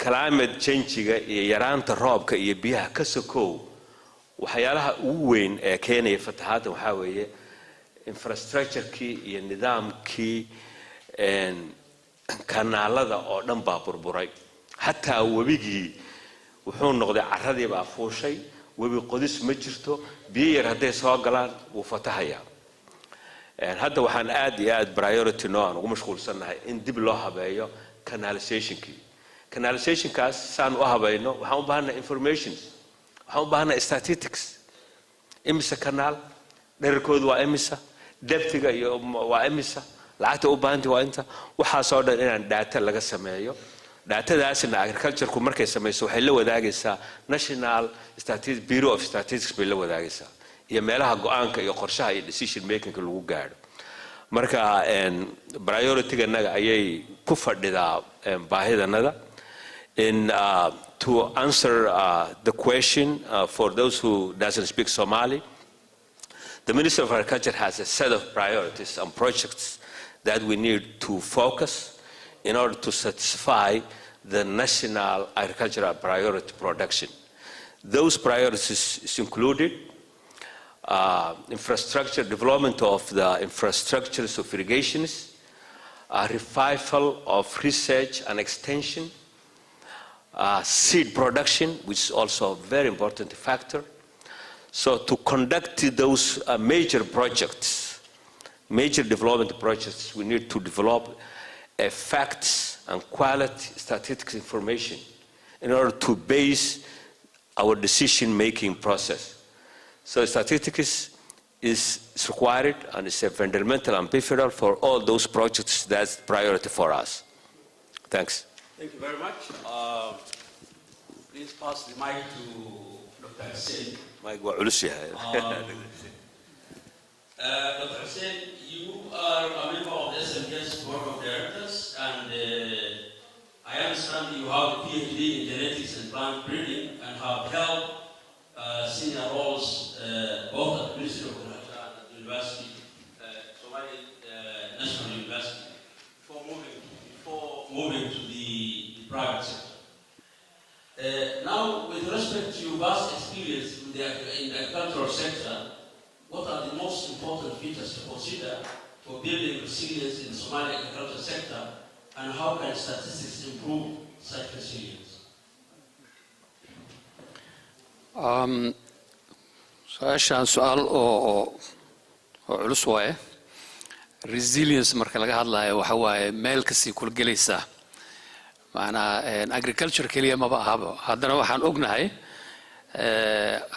climate change-ga iyo yaraanta roobka iyo biyaha ka sokow waxyaalaha ugu weyn ee keenaya fatahaadda waxaa weeye infrastructure-kii iyo nidaamkii kanaalada oo dhan baa burburay. xataa webigii wuxuu noqday carradii baa fuushay, webi qodis ma jirto, biyo yar hadday soo galaan wuu fatahayaa. hadda waxaan aad iyo aad priority noo aan ugu mashquulsannahay in dib loo habeeyo canalizationkii. canalization kaas saan u habayno waxaan u baahanaa information waxaan u baahanaa statistics imisa canal dhererkoodu waa imisa depthiga iyo waa imisa lacagta u baahantay waa inta waxaa soo dhan inaan data laga sameeyo datadaasna agriculture-ku markay samayso waxay la wadaagaysaa National Statistics Bureau of Statistics bay la wadaagaysaa iyo meelaha go'aanka iyo qorshaha iyo decision making lagu gaadho marka priority-ga naga ayay ku fadhidaa baahidanada in to answer the question for those who doesn't speak Somali. The Minister of Agriculture has a set of priorities and projects that we need to focus in order to satisfy the national agricultural priority production. Those priorities is included infrastructure, development of the infrastructures of irrigations, revival of research and extension, seed production, which is also a very important factor. So to conduct those major projects, major development projects, we need to develop facts and quality statistics information in order to base our decision-making process. So statistics is required and is a fundamental and pivotal for all those projects. That's priority for us. Thanks. Thank you very much. Please pass the mic to Dr. Hussein. Mike waa culus yahay. Dr. Hussein, you are a member of the SMBS Board of Directors, and I understand you have a PhD in genetics and plant breeding and have held senior roles both at the Ministry of Agriculture and at the University, Somali National University, before moving to the private sector. Now, with respect to your vast experience in the agricultural sector, what are the most important features to consider for building resilience in the Somali agricultural sector, and how can statistics improve such resilience? su-aashaan su-aal oo culus waaye resilience marka laga hadlayo waxa waaye meel kasii kulgelaysaa macnaa agriculture keliya maba ahaba haddana waxaan ognahay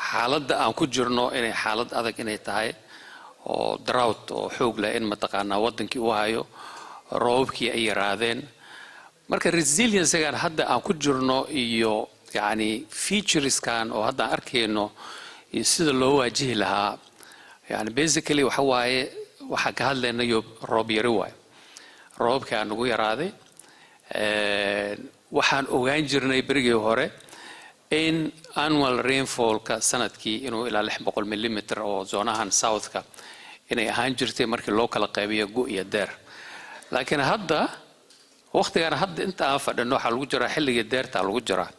xaaladda aan ku jirno inay xaalad adag inay tahay oo drought oo xoog leh in mataqaanaa waddankii u hayo roobkii ay yaraadeen marka resilience-gaan hadda aan ku jirno iyo يعني features كان أو هذا أركينه يصير له وجه لها يعني basically وحواي وحكى هذا إنه يب روب يروي روب كان نقول يراضي وحن أوجنجرنا يبرجي هوري in annual rainfall كسنة كي إنه إلى 6 مليمتر أو زونها south كا إنه هنجرتي مركي local قابية جو يدار لكن هذا وقت كان هذا أنت أفضل إنه حلوجرة حل يدار تعلوجرة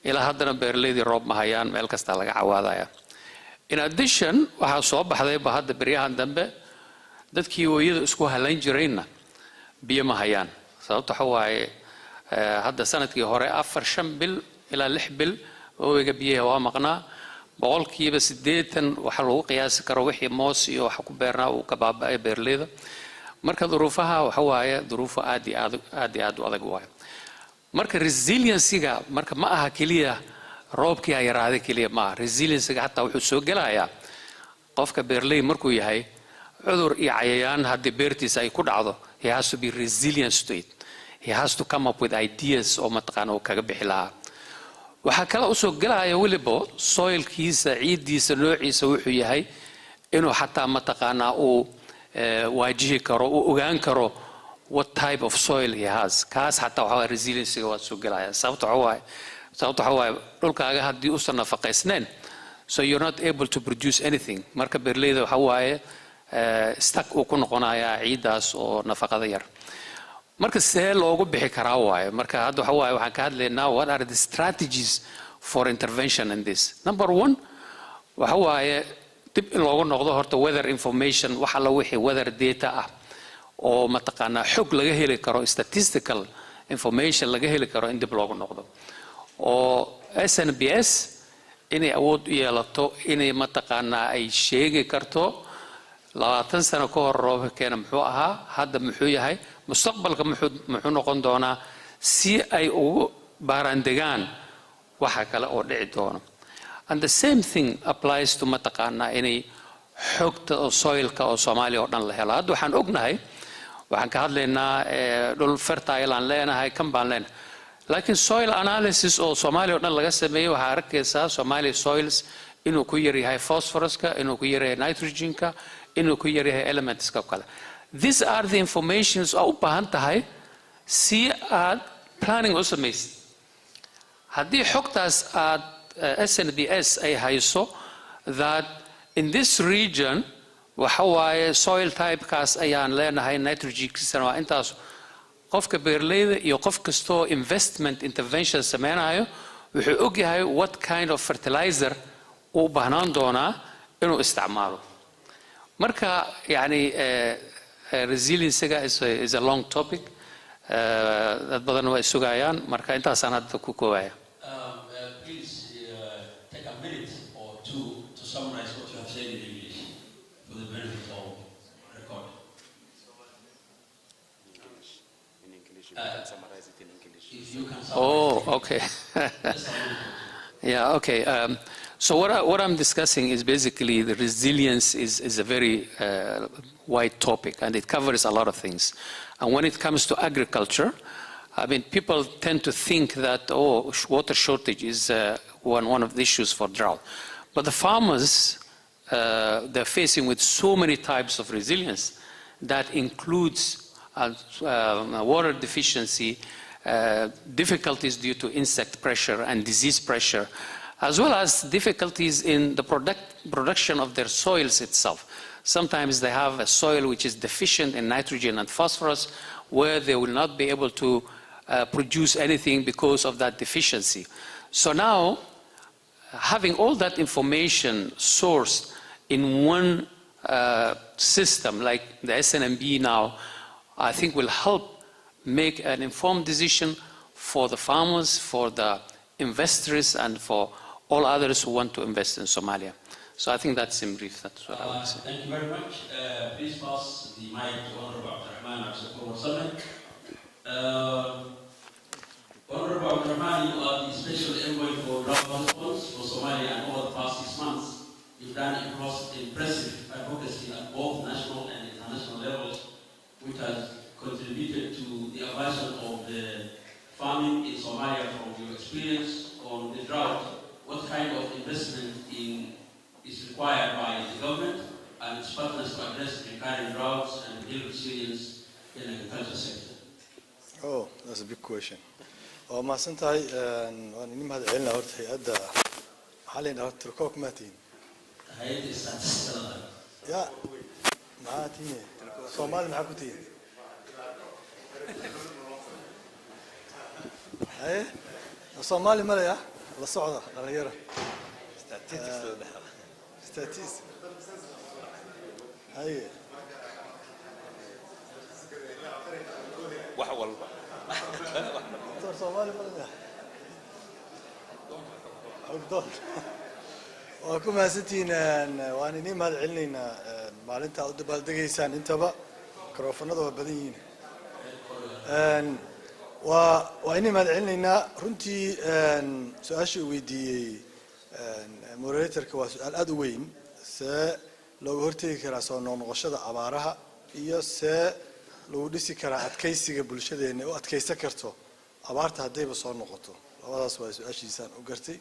إلى هذا بيرليدي روب مهيان ميل كستا لغا عواadaaya in addition waxa soo baxday bahada bariyahan dambe dadkii wayada isku halayn jirayna biyo mahayaan sababta waxa waaye hadda sanadkii hore 4 bil ilaa 6 bil ooga biyaha waa maqnaa boqolkiiba 80 waxa lagu qiyaasi karo wixii moos iyo waxa ku beernaa uu ka baabay beerleyda marka duruufaha waxa waaye duruufo aad u adag waaye marka resilience-ga marka ma aha kaliya roobkii ay yaraaday kaliya ma resilience-ga hatta wuxuu soo galayaa qofka beerley markuu yahay cudur iyo cayayaan hadii beertiisa ay ku dhacdo he has to be resilient to it he has to come up with ideas oo mataqaan oo kaga bixi lahaa waxa kale oo soo galaya waliba soilkiisa ciidiisa noociisa wuxuu yahay inuu hatta mataqaana uu waajihi karo oo ogaan karo what type of soil he has kaas hatta waxa resilience waa soo galaya sababta waxa waaye dhulkaaga hadii uu san nafaqaysneen so you're not able to produce anything marka beerleyda waxa waaye stack uu ku noqonayaa ciidaas oo nafaqada yar marka see loogu bixi karaa waaye marka hadda waxa waaye waxaan ka hadlaynaa what are the strategies for intervention in this number 1 waxa waaye dib in loogu noqdo horta weather information waxa la wixii weather data ah oo mataqaana xog laga heli karo statistical information laga heli karo in dib loogu noqdo oo SNBS inay awood u yeelato inay mataqaana ay sheegi karto 20 sano ka hor roobkeena muxuu ahaa hadda muxuu yahay mustaqbalka muxuu noqon doonaa si ay ugu baarandegaan waxa kale oo dhici doono. And the same thing applies to mataqaanaa inay xogta oo soilka oo Soomaaliya oo dhan la helo. Hadda waxaan ognahay waxaan ka hadlaynaa dhul fertile aan leenahay kan baan leenahay. Laakiin soil analysis oo Soomaaliya oo dhan laga sameeyo waxaa arkaysaa Somali soils inuu ku yar yahay phosphoruska, inuu ku yar yahay nitrogenka, inuu ku yar yahay elementska kale. These are the informations oo u baahan tahay si aad planning u samaysid. Haddii xogtaas aad SNBS ay hayso that in this region waxa waaye soil type-kaas ayaan leenahay nitrogenkiisana waa intaas, qofka beerleyda iyo qof kastoo investment intervention sameynayo wuxuu ogyahay what kind of fertilizer uu baahnaan doonaa inuu isticmaalo. Marka yani resilience-ga is a long topic. Dad badan waa sugayaan, marka intaasaan hadda ku koobaya. Please take a minute or two to summarize what you have said in English for the benefit of recording. In English, you can summarize it in English. If you can summarize. Oh, okay. Yeah, okay. So what I'm discussing is basically the resilience is a very wide topic, and it covers a lot of things. And when it comes to agriculture, I mean, people tend to think that, oh, water shortage is one of the issues for drought. But the farmers, they're facing with so many types of resilience that includes water deficiency, difficulties due to insect pressure and disease pressure, as well as difficulties in the production of their soils itself. Sometimes they have a soil which is deficient in nitrogen and phosphorus, where they will not be able to produce anything because of that deficiency. So now, having all that information sourced in one system like the SNMB now, I think will help make an informed decision for the farmers, for the investors, and for all others who want to invest in Somalia. So I think that's in brief. That's what I would say. Thank you very much. Please pass the mic to Honorable Abdurrahman Abdurrahman. Honorable Abdurrahman, you are the special envoy for drought response for Somalia, and over the past 6 months, you've done impressive advocacy at both national and international levels, which has contributed to the aversion of the farming in Somalia. From your experience on the drought, what kind of investment is required by the government and its partners to address the current droughts and build resilience in the agriculture sector? Oh, that's a big question. Oh, ما سنتهاي وأنا نمهد علنا هرت هيئة حاليا هرت ركوك ماتين. هيئة الاستاتستيكا. يا ماتين. صومال معكوتين. إيه الصومالي ملا يا الصعدة الغيرة. ستاتيس. هاي. وحول صومالي ملا. أقدر. وأكون هستين وأنا نيم هذا علينا maalinta u dabaaldegaysaan intaba mikrofonada waa badan yihiin waa inay mahadcelinaynaa runtii su-aasha uu weydiiyey moderatorka waa su-aal aad u weyn see looga hortegi karaa soo noqnoqoshada abaaraha iyo see lagu dhisi karaa adkaysiga bulshadeena u adkaysan karto abaarta haddayba soo noqoto labadaas waa su-aashiisaan u gartay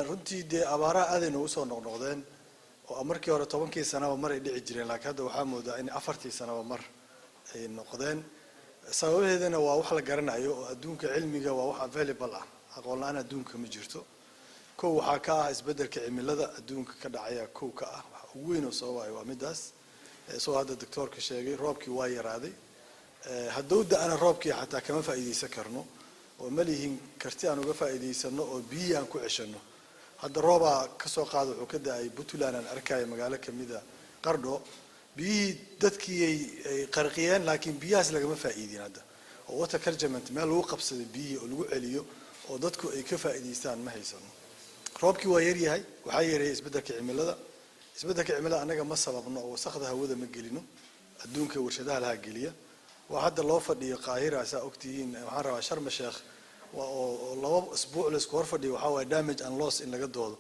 runtii dee abaaraha aaday noogu soo noqnoqdeen oo markii hore 10 sanaba mar ay dhici jireen laakiin hadda waxaa moodaa in 4 sanaba mar ay noqdeen sababaheedana waa wax la garanayo oo adduunka cilmiga waa wax available ah aqoon la'aan adduunka ma jirto kow waxaa ka ah isbeddelka cimilada adduunka ka dhacaya kow ka ah waxa ugu weyn oo sababay waa midaas soo hadda doctorka sheegay roobkii waa yaraaday hadduu da'ana roobkii xataa kama faa'iideysan karno oo malihin karti aan uga faa'iideysano oo biyo aan ku ceshano hadda rooba ka soo qaado wuxuu ka da'ay Puntland aan arkay magaalo kamida Qardho biyii dadkii ay qarqiyeen laakiin biyahaas lagama faa'iidin hadda oo water management meel lagu qabsado biyo oo lagu celiyo oo dadku ay ka faa'iideystaan ma haysano roobkii waa yar yahay waxa yareeyay isbeddelka cimilada anaga ma sababno oo wasakhda hawada ma gelino adduunka warshadaha laha geliya waa hadda loo fadhiyo Qaahira saa ogtihiin waxaan rabaa Sharm Sheikh laba isbuuc la isku horfadhiyo waxa way damage and loss in laga doodo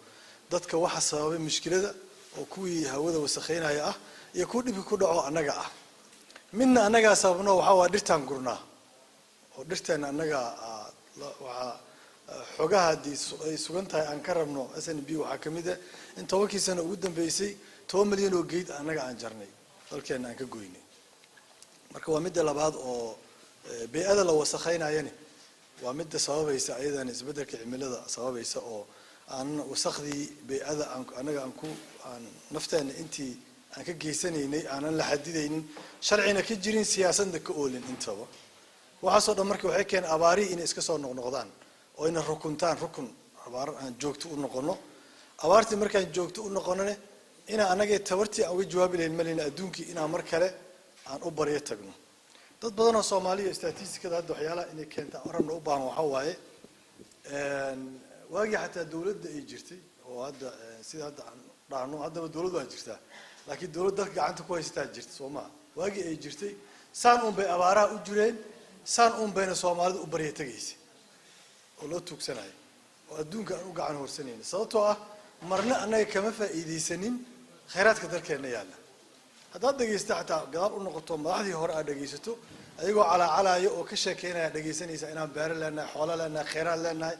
dadka waxa sababay mushkilada oo kuwii hawada wasakheynaya ah iyo ku dhib ku dhaco anaga ah midna anaga sababno waxa waa dhirtaan gurnaa oo dhirtaan anaga waxa xogaha ay sugan tahay aan ka rabno SNB waxa kamid ah in 10 sano ugu dambeysay 10 milyan oo geed anaga aan jarnay dalkeena aan ka goynay marka waa midda labaad oo beeyada la wasakheynayani waa midda sababaysa ayadana isbedelka cimilada sababaysa oo aan wasakhdii beeyada anaga aan nafteena intii aan ka geysanaynay aanan la xadidaynin sharcina ka jirin siyaasadda ka oolin intaba waxa soo dhan markii waxay keen abaari in iska soo noqnoqdaan oo in rukun abaar aan joogto u noqono abaartii markaan joogto u noqonane ina anaga tabartii aan uga jawaabi lahayn malina adduunkii ina mar kale aan u bariyo tagno dad badan oo Soomaaliya istaatistikada hadda waxyaalaha inay keenta oran u baahan waxa waaye waagi xataa dawladda ay jirtay oo hadda sida hadda aan dhaano hadda dawladdu waa jirtaa laakiin dawladda gacanta ku haystaa jirta Soomaaliya waagi ay jirtay saan un bay abaaraha u jireen saan un bayna Soomaalida u bariyo tagaysay oo loo tuugsanayo oo adduunka aan u gacan horsanayna sababtoo ah marna anaga kama faa'iideysanin khayraadka dalkeena yaala haddaad dhageysto xataa gadaal u noqoto madaxdii hore aad dhageysato ayagoo calaayo oo ka sheekeynaya dhageysanaysa inaan beero leenahay xoolo leenahay khayraad leenahay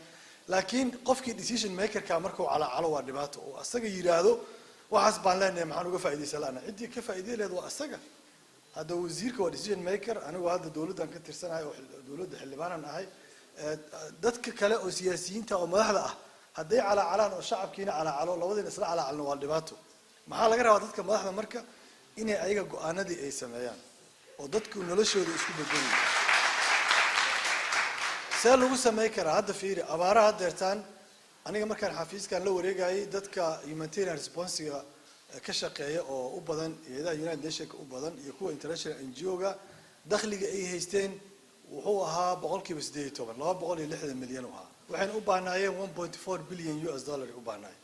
laakiin qofkii decision makerka markuu calaacalo waa dhibaato oo asaga yiraahdo waxaas baan leenahay maxaan uga faa'iideysan laana cidii ka faa'iideeyay waa asaga hada wasiirka waa decision maker anigu hadda dawladdan ka tirsanahay oo dawladda xildhibaanan ahay dadka kale oo siyaasiyiinta oo madaxda ah haday calaacalaan oo shacabkiina calaacalo labadina isla calaacalna waa dhibaato maxaa laga rabaa dadka madaxda marka inay ayaga go'aanadii ay sameeyaan oo dadku noloshooda isku bedelaan see lagu sameey karaa hadda fiiri abaaraha deertaan aniga markaan xafiiskan la wareegayay dadka humanitarian response-ga ka shaqeeya oo u badan iyada United Nations u badan iyo kuwa international NGO-ga dakhliga ay haysteen wuxuu ahaa 18% 260 milyan oo ah waxaan u baahnaayeen 1.4 billion US dollar u baahnaayeen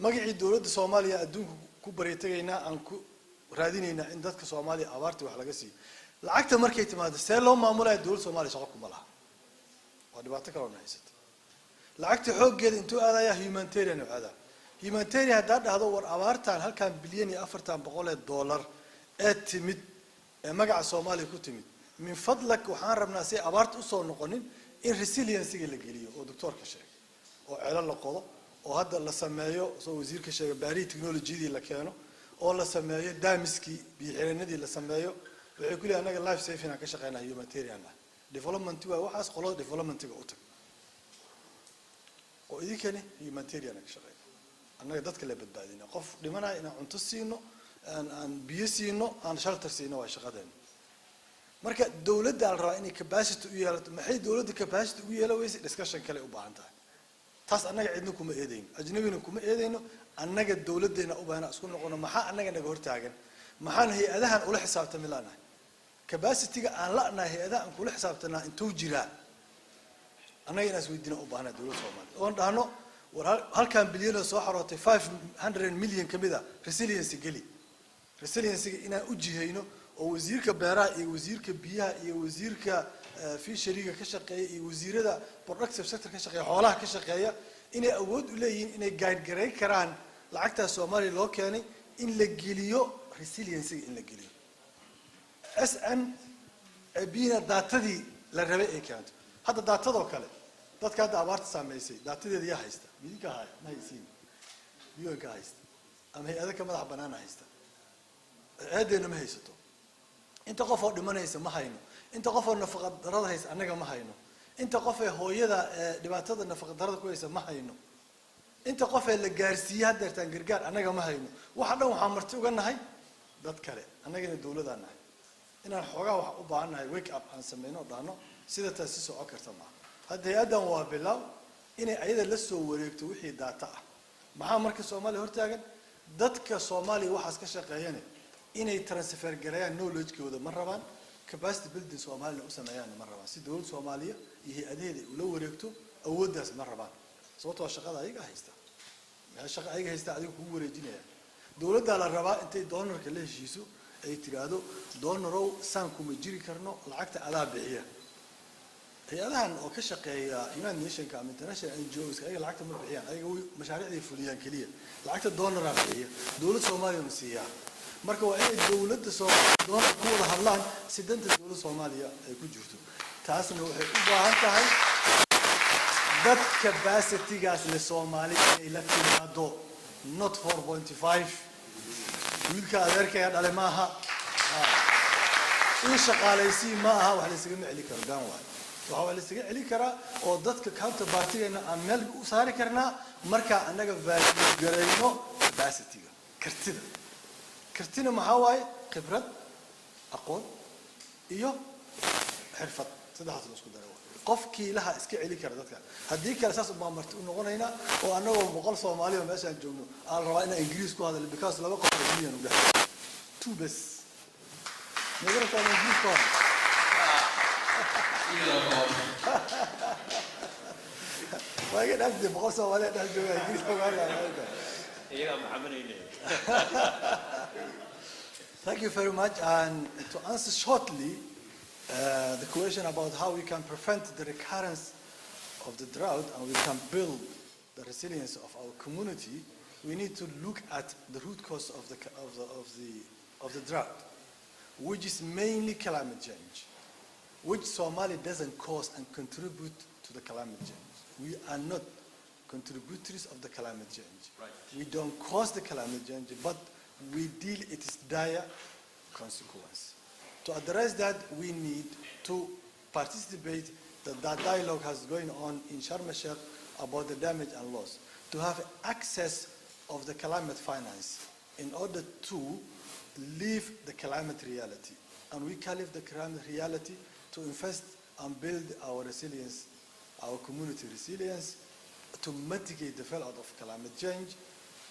magacii dawladda Soomaaliya adduunka ku bareetagayna aan ku raadinayna in dadka Soomaaliya abaarta wax laga siiyo lacagta markay timaado see loo maamulay dawladda Soomaaliya shaqo kuma laha waa dhibaato kale oo haysta lacagta xooggeeda intuu aadaya humanitarian hadda dhahdo war abaartan halkan bilyan iyo 400 dollar ee timid ee magaca Soomaaliya ku timid min fadlak waxaan rabnaa si abaarta u soo noqonin in resilience-ga la geliyo oo doctorka sheegay oo ceelal la qodo oo hadda la sameeyo soo wasiirka sheegay baari technology-dii la keeno oo la sameeyo daamiskii biyo-xireenadii la sameeyo waxay ku leeyahay anaga life saving aan ka shaqeynaa humanitarian development waa waxaas qolada development-ga u tag oo idinkani humanitarian ka shaqeeyo anaga dadka la badbaadina qof dhimanaya inaan cunto siino aan biyo siino aan shelter siino waa shaqadeena marka dawladda aan rabaa inay capacity u yeelato maxay dawladda capacity u yeelawaysa discussion kale u baahan tahay taas anaga cidna kuma eedeyno ajnabina kuma eedeyno anaga dawladdeena u baahan isku noqono maxaa anaga naga hortaagan maxaan hay'adahan ula xisaabtami laanahay capacity-ga aan la'nahay hay'adaha aan kula xisaabtanaa intuu jiraa anaga inaas weydiina u baahnaa dawladda Soomaaliya oo dhahno war halkan bilyan oo soo xarootay 500 milyan kamida resilience-ga inaan u jihayno oo wasiirka beeraha iyo wasiirka biyaha iyo wasiirka fishery-ga ka shaqeeya iyo wasiirada productive sector ka shaqeeya xoolaha ka shaqeeya inay awood u leeyihiin inay guide gareyn karaan lacagta Soomaaliya loo keenay in la geliyo resilience-ga in la geliyo SN abina datadii la rabay ay keento hadda datadoo kale dadka hadda abaarta saameysay datadeeda yaa haysta midinka haya ma haysiin biyonka haysta ama hay'ada ka madax banaan haysta aadena ma haysato inta qof oo dhimanaysa ma hayno inta qof oo nafaqa darada haysta anaga ma hayno inta qof ee hooyada dhibaatada nafaqa darada ku haysta ma hayno inta qof ee la gaarsiiyay hadeertaan gargaar anaga ma hayno waxa dhan waxaan marti uga nahay dad kale anagana dawladda nahay inaan xogaa wax u baahanahay wake up aan sameeyno dhaano sida taasi soo karta ma hadda hay'adan waa bilow inay ayada la soo wareegto wixii data ah maxaa marka Soomaaliya hortaagan dadka Soomaaliya waxaas ka shaqeeyaan inay transfer gareeyaan knowledge-kooda ma rabaan capacity building Soomaaliya u sameeyaan ma rabaan si dawladda Soomaaliya iyo hay'adaheeda ula wareegto awooddaas ma rabaan sababtoo shaqada ayaga haysta shaqo ayaga haysta adigu ku wareejinaya dawladda la rabaa intay donorka la heshiiso ay tiraahdo donorow saan kuma jiri karno lacagta adaa bixiya hay-adahan oo ka shaqeeya United Nations ama international NGOs ayaga lacagta ma bixiyaan ayaga mashaariicday fuliyaan kaliya lacagta doolar bixiya dawladda Soomaaliya ma siiyaa marka waa inay dawladda Soomaaliya doolar ku wada hadlaan sidanta dawladda Soomaaliya ay ku jirto taasna waxay u baahan tahay dad capacity-gaas le Soomaaliya inay la timaado not 4.5 wiilka adeerkaya dhale maaha in shaqaalaysiin ma aha wax la isaga macli karo gaan waay waxa la isaga celi karaa oo dadka counterparty-geena aan meel u saari karnaa marka anaga value garayno capacity-ga kartina maxaa waaye khibrad aqoon iyo xirfad saddexdaas la isku daray qofkii laha iska celi kara dadka haddii kale saas uma marti u noqonayna oo anagoo 100 Soomaali oo meeshaan joogno aan rabaa inaan Ingiriis ku hadlo because laba qof oo milyan u dhaxay two bes نقدر نقول نجيبهم. ما قد أبدي بقصة ولا نجيب نجيبهم هذا. Thank you very much. And to answer shortly, the question about how we can prevent the recurrence of the drought and we can build the resilience of our community, we need to look at the root cause of the drought, which is mainly climate change, which Somalia doesn't cause and contribute to the climate change. We are not contributors of the climate change. Right. We don't cause the climate change, but we deal its dire consequence. To address that, we need to participate. That dialogue has going on in Sharm el-Sheikh about the damage and loss, to have access of the climate finance in order to live the climate reality. And we can live the climate reality to invest and build our resilience, our community resilience, to mitigate the fallout of climate change,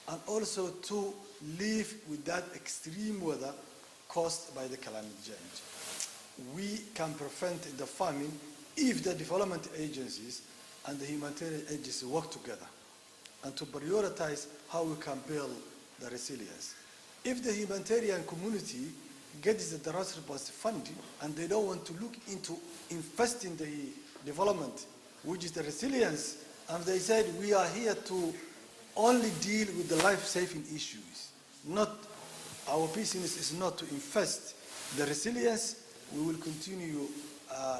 and also to live with that extreme weather caused by the climate change. We can prevent the famine if the development agencies and the humanitarian agencies work together, and to prioritize how we can build the resilience. If the humanitarian community gets the drought response funding and they don't want to look into investing the development, which is the resilience, and they said we are here to only deal with the life-saving issues, not our business is not to invest the resilience, we will continue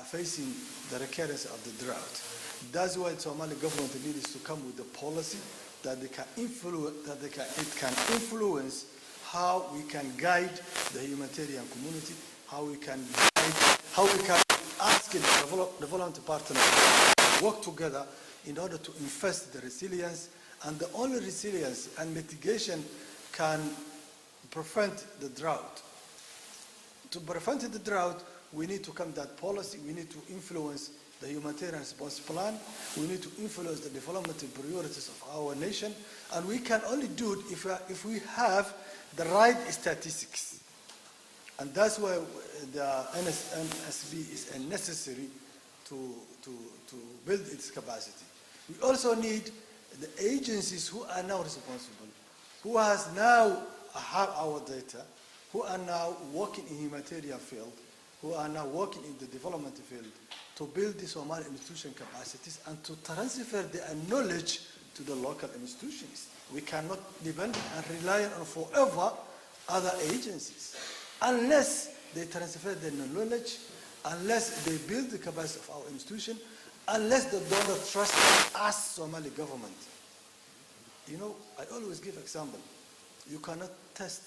facing the recurrence of the drought. That's why the Somali government needs to come with a policy that they can influence, it can influence how we can guide the humanitarian community, how we can ask the development partners to work together in order to invest the resilience, and the only resilience and mitigation can prevent the drought. To prevent the drought, we need to come that policy, we need to influence the humanitarian response plan, we need to influence the development priorities of our nation, and we can only do it if we have the right statistics. And that's why the NSB is necessary to build its capacity. We also need the agencies who are now responsible, who has now have our data, who are now working in humanitarian field, who are now working in the development field, to build the Somali institution capacities and to transfer their knowledge to the local institutions. We cannot depend and rely on forever other agencies unless they transfer their knowledge, unless they build the capacity of our institution, unless the donor trusts us, Somali government. You know, I always give example. You cannot test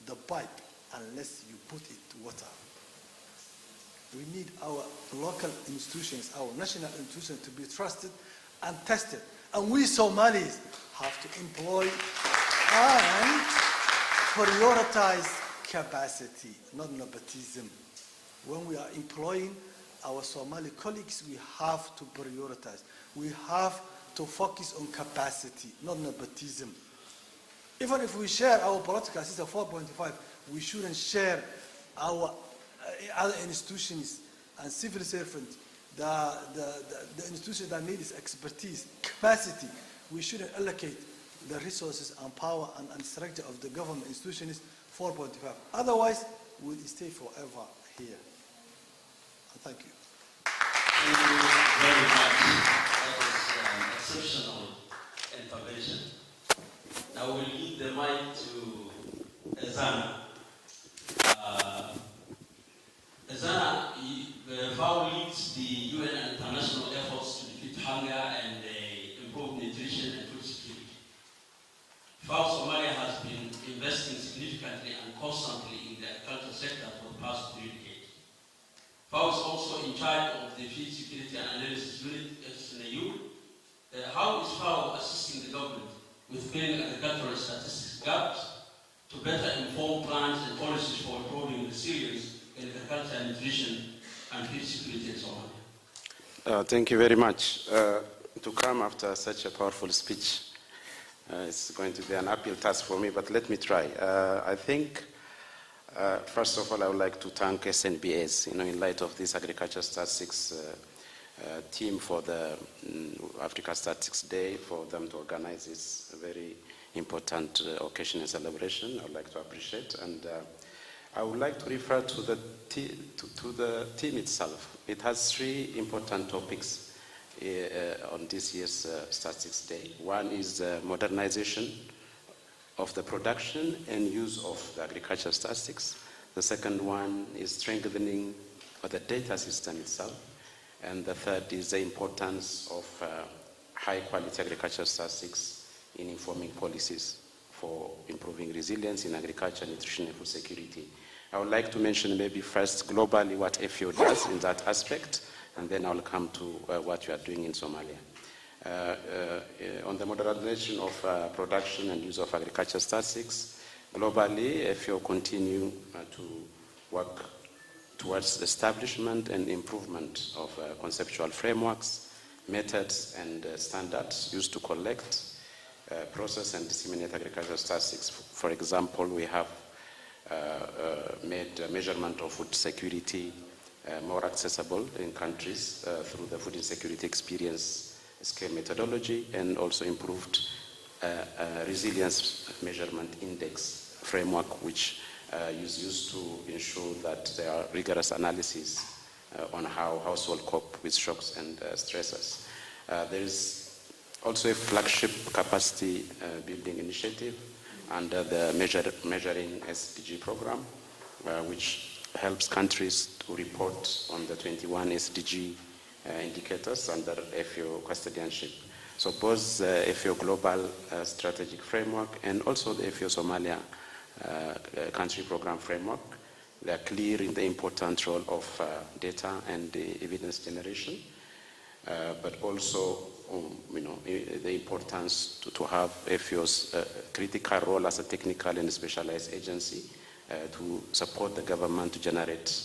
the pipe unless you put it water. We need our local institutions, our national institutions to be trusted and tested. And we Somalis have to employ and prioritize capacity, not nepotism. When we are employing our Somali colleagues, we have to prioritize. We have to focus on capacity, not nepotism. Even if we share our political system 4.5, we shouldn't share our other institutions and civil servants. The institutions that need is expertise, capacity. We shouldn't allocate the resources and power and structure of the government institutions 4.5. Otherwise, we'll stay forever here. And thank you. very much. That was exceptional intervention. Now we'll give the mic to Zana. Zana, FAO leads the UN and international efforts to defeat hunger and improve nutrition and food security. FAO Somalia has been investing significantly and constantly in the agriculture sector for the past 3 decades. FAO is also in charge of the Food Security and Analysis Unit at SNAU. How is FAO assisting the government with filling agricultural statistics gaps to better inform plans and policies for improving resilience in agriculture and nutrition and food security in Somalia? Thank you very much. To come after such a powerful speech, it's going to be an uphill task for me, but let me try. I think, first of all, I would like to thank SNBS, in light of this agriculture statistics team for the Africa Statistics Day, for them to organize this very important occasion and celebration. I would like to appreciate, and I would like to refer to the team itself. It has 3 important topics on this year's Statistics Day. One is modernization of the production and use of the agricultural statistics. The second one is strengthening of the data system itself. And the third is the importance of high-quality agricultural statistics in informing policies for improving resilience in agriculture, nutrition, and food security. I would like to mention maybe first globally what FAO does in that aspect, and then I'll come to what we are doing in Somalia. On the modernization of production and use of agricultural statistics, globally, FAO continue to work towards the establishment and improvement of conceptual frameworks, methods, and standards used to collect, process, and disseminate agricultural statistics. For example, we have made measurement of food security more accessible in countries through the food insecurity experience scale methodology, and also improved resilience measurement index framework, which is used to ensure that there are rigorous analysis on how households cope with shocks and stressors. There is also a flagship capacity building initiative under the Measuring SDG program, which helps countries to report on the 21 SDG indicators under FAO custodianship. So both the FAO Global Strategic Framework and also the FAO Somalia country program framework, they are clear in the important role of data and evidence generation, but also the importance to have FAO's critical role as a technical and specialized agency to support the government to generate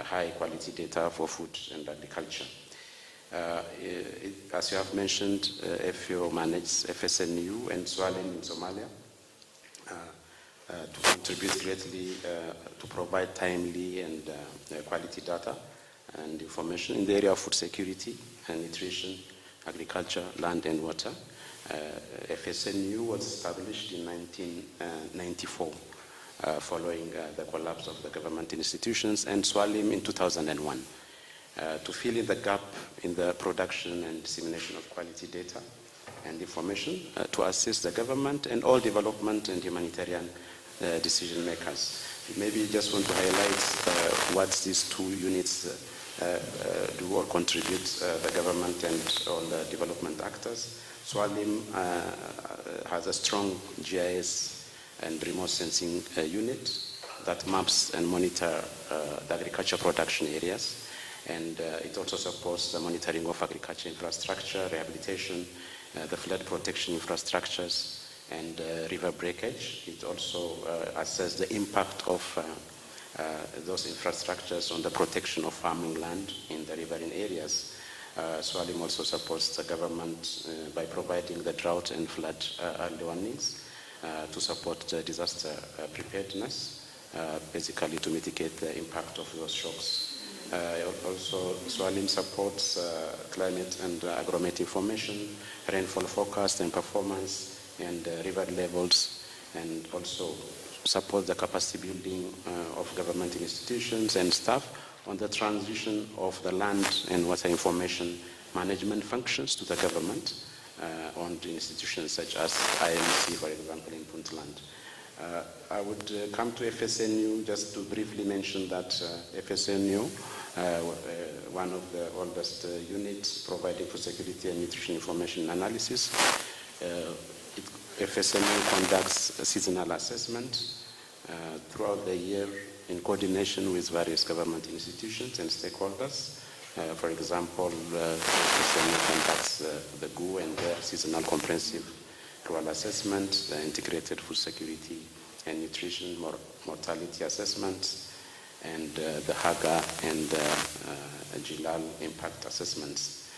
high quality data for food and agriculture. As you have mentioned, FAO manages FSNU and Swalim in Somalia to contribute greatly to provide timely and quality data and information in the area of food security and nutrition, agriculture, land and water. FSNU was established in 1994 following the collapse of the government institutions, and Swalim in 2001 to fill in the gap in the production and dissemination of quality data and information to assist the government and all development and humanitarian decision makers. Maybe just want to highlight what these 2 units do or contribute, the government and all the development actors. Swalim has a strong GIS and remote sensing unit that maps and monitor the agriculture production areas. And it also supports the monitoring of agriculture infrastructure, rehabilitation, the flood protection infrastructures, and river breakage. It also assesses the impact of those infrastructures on the protection of farming land in the riverine areas. Swalim also supports the government by providing the drought and flood early warnings to support the disaster preparedness, basically to mitigate the impact of those shocks. Also, Swalim supports climate and agromet information, rainfall forecast and performance, and river levels, and also support the capacity building of government institutions and staff on the transition of the land and water information management functions to the government on the institutions such as IMC, for example, in Puntland. I would come to FSNU just to briefly mention that FSNU, one of the oldest units providing for security and nutrition information analysis, FSNU conducts a seasonal assessment throughout the year in coordination with various government institutions and stakeholders. For example, FSNU conducts the GU and the seasonal comprehensive rural assessment, the integrated food security and nutrition mortality assessment, and the HAGA and GILAL impact assessments.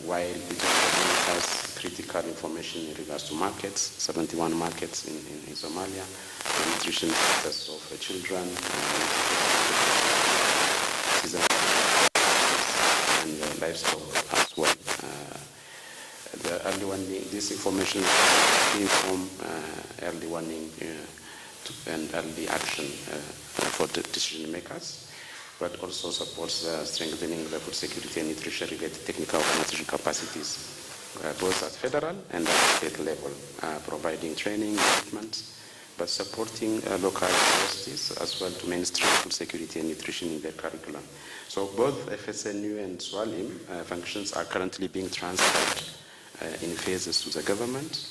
While it also has critical information in regards to markets, 71 markets in Somalia, the nutrition status of children, and livestock as well. The early warning, this information came from early warning and early action for the decision makers, but also supports strengthening the food security and nutrition related technical organization capacities, both at federal and at state level, providing training, equipment, but supporting local universities as well to mainstream food security and nutrition in their curriculum. So both FSNU and SWALIM functions are currently being transferred in phases to the government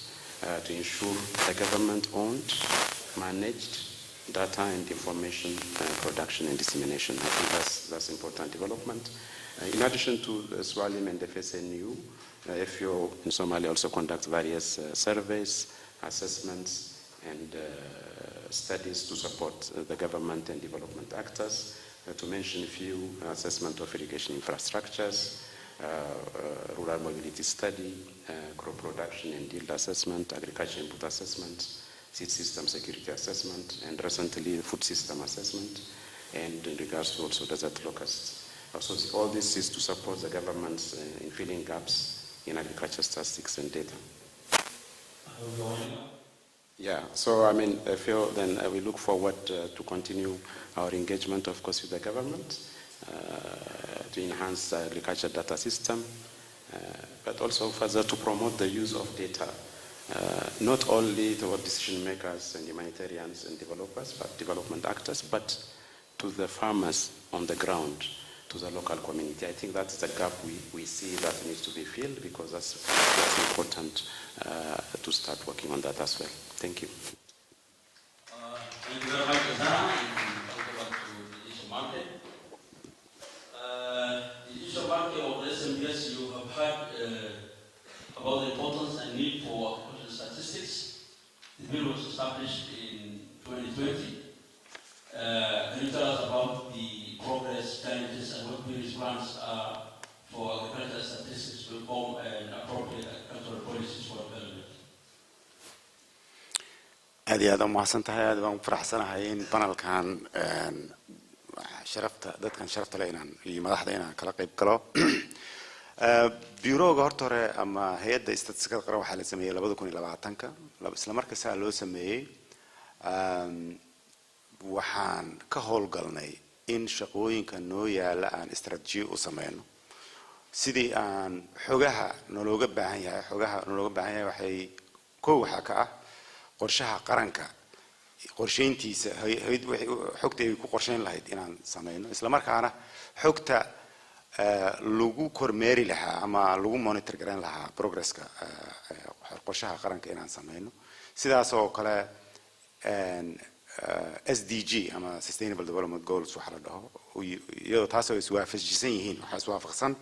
to ensure the government-owned, managed data and information production and dissemination. I think that's important development. In addition to SWALIM and FSNU, FAO in Somalia also conducts various surveys, assessments, and studies to support the government and development actors. To mention a few, assessment of irrigation infrastructures, rural mobility study, crop production and yield assessment, agriculture input assessment, seed system security assessment, and recently the food system assessment, and in regards to also desert locusts. So all this is to support the governments in filling gaps in agriculture statistics and data. Yeah, so I mean, then we look forward to continue our engagement, of course, with the government to enhance the agriculture data system, but also further to promote the use of data, not only toward decision makers and humanitarians and developers, but development actors, but to the farmers on the ground, to the local community. I think that's the gap we see that needs to be filled, because that's important to start working on that as well. Thank you. Thank you very much, Azana. Welcome to the issue market. The issue market of the SMBS, you have heard about the importance and need for agricultural statistics. The bill was established in 2020. Can you tell us about the progress, challenges, and what various plans are for agricultural statistics to form an appropriate agricultural policies for development? aad iyo aad u mahadsantahay. aad baan u faraxsanahay in panelkan dadkan sharafta leh iyo madaxda inaan kala qayb galo. Bureauga horta hore ama hay'adda istaatistikada qaran waxaa la sameeyay 2020 isla markaas loo sameeyay waxaan ka howlgalnay in shaqooyinka noo yaala aan istaraatiiji u sameeyno sidii aan xogaha nologa baahan yahay waxay waxa ka ah qorshaha qaranka qorsheyntiisa xogta ay ku qorsheyn lahayd inaan sameeyno isla markaana xogta lagu kormeeri lahaa ama lagu monitor garan lahaa progresska qorshaha qaranka inaan sameeyno sidaas oo kale SDG ama Sustainable Development Goals waxa la dhaho iyo taasoo iswaafaqsan yihiin waxa iswaafaqsan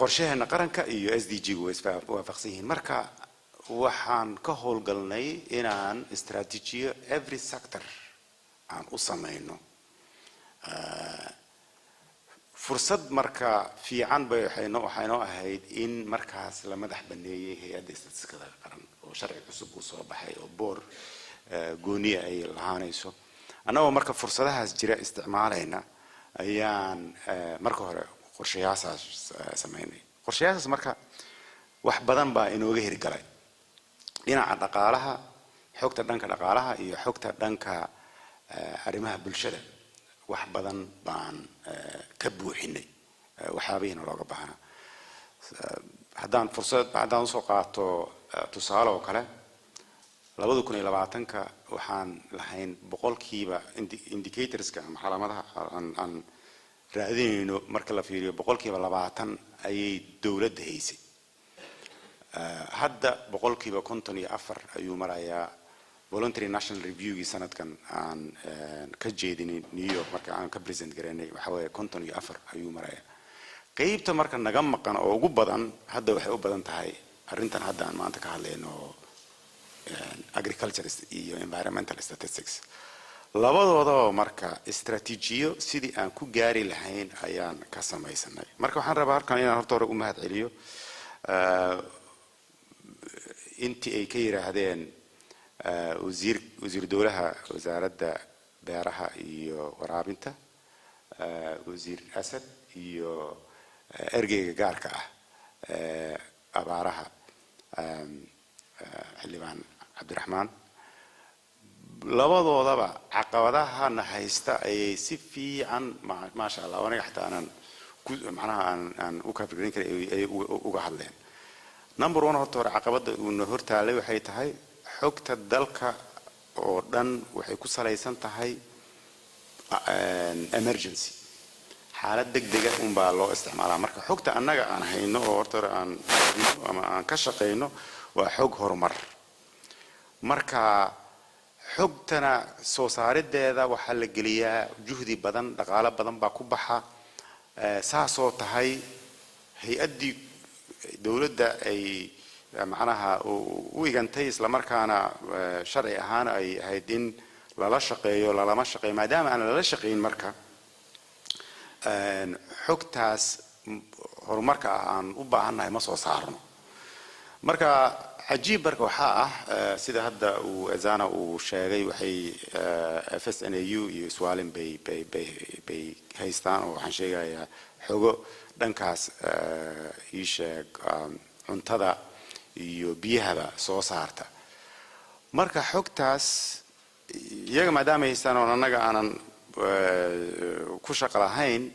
qorshaheena qaranka iyo SDG-gu iswaafaqsan yihiin marka waxaan ka howlgalnay inaan istaraatiijiyo every sector aan u sameeyno fursad marka fiican bay waxayno ahayd in markaas la madax baneeyay hay'adda istaatistikada qaran oo sharci cusub u soo baxay oo boor gooniya ay lahaanayso annagoo marka fursadahaas jira isticmaalayna ayaan marka hore qorshayaashaas sameynay qorshayaashaas marka wax badan baa inooga hirgalay dhinaca dhaqaalaha xogta dhanka dhaqaalaha iyo xogta dhanka arrimaha bulshada wax badan baan ka buuxinay waxyaabihiina looga baahnaa haddaan soo qaato tusaale oo kale 2020 waxaan lahayn boqolkiiba indicatorska ama calaamadaha aan raadinayno marka la fiiriyo boqolkiiba 20 ayay dawladda haysay hadda boqolkiiba 54 ayuu marayaa voluntary national review sanadkan aan ka jeedinay New York marka aan ka present gareynay waxa weeye 54 ayuu marayaa qaybta marka naga maqan oo ugu badan hadda waxay u badan tahay arrintan hadda aan maanta ka hadlayno agriculture iyo environmental statistics labadooda marka istaraatiijiyo sidii aan ku gaari lahayn ayaan ka samaysanay marka waxaan rabaa halkan inaan horta hore u mahad celiyo intii ay ka yiraahdeen wasiir dowlaha wasaaradda beeraha iyo waraabinta wasiir Asad iyo ergeyga gaarka ah abaaraha xildhibaan Cabdiraxmaan labadoodaba caqabadaha haysta ay si fiican ma sha Allah wanaga xataa aan u ka fikrin karay ay uga hadleen number 1 horta caqabada uu hortaalay waxay tahay xogta dalka oo dhan waxay ku salaysan tahay emergency xaalad degdeg ah baa loo isticmaalaa marka xogta annaga aan hayno oo horta aan ka shaqeyno waa xog horumar marka xogtana soo saarideeda waxa la geliyaa juhdi badan dhaqaale badan baa ku baxa saasoo tahay hay'adii dawladda ay macnaha u igantay isla markaana sharci ahaan ay ahayd in lala shaqeeyo lama shaqeeyo maadaama aan lala shaqeyn marka xogtaas horumarka aan u baahanahay ma soo saarno marka عجيب برك وحاء سيدا هذا وأزانا وشاغي وحي FSNAU يسوالين بي هايستان وحنشيغا حقو دنكاس يشاق عنتدا يبيها سو سارتا مركا حقتاس ياغا مادام هايستان وننغا أنا كوشاق لهين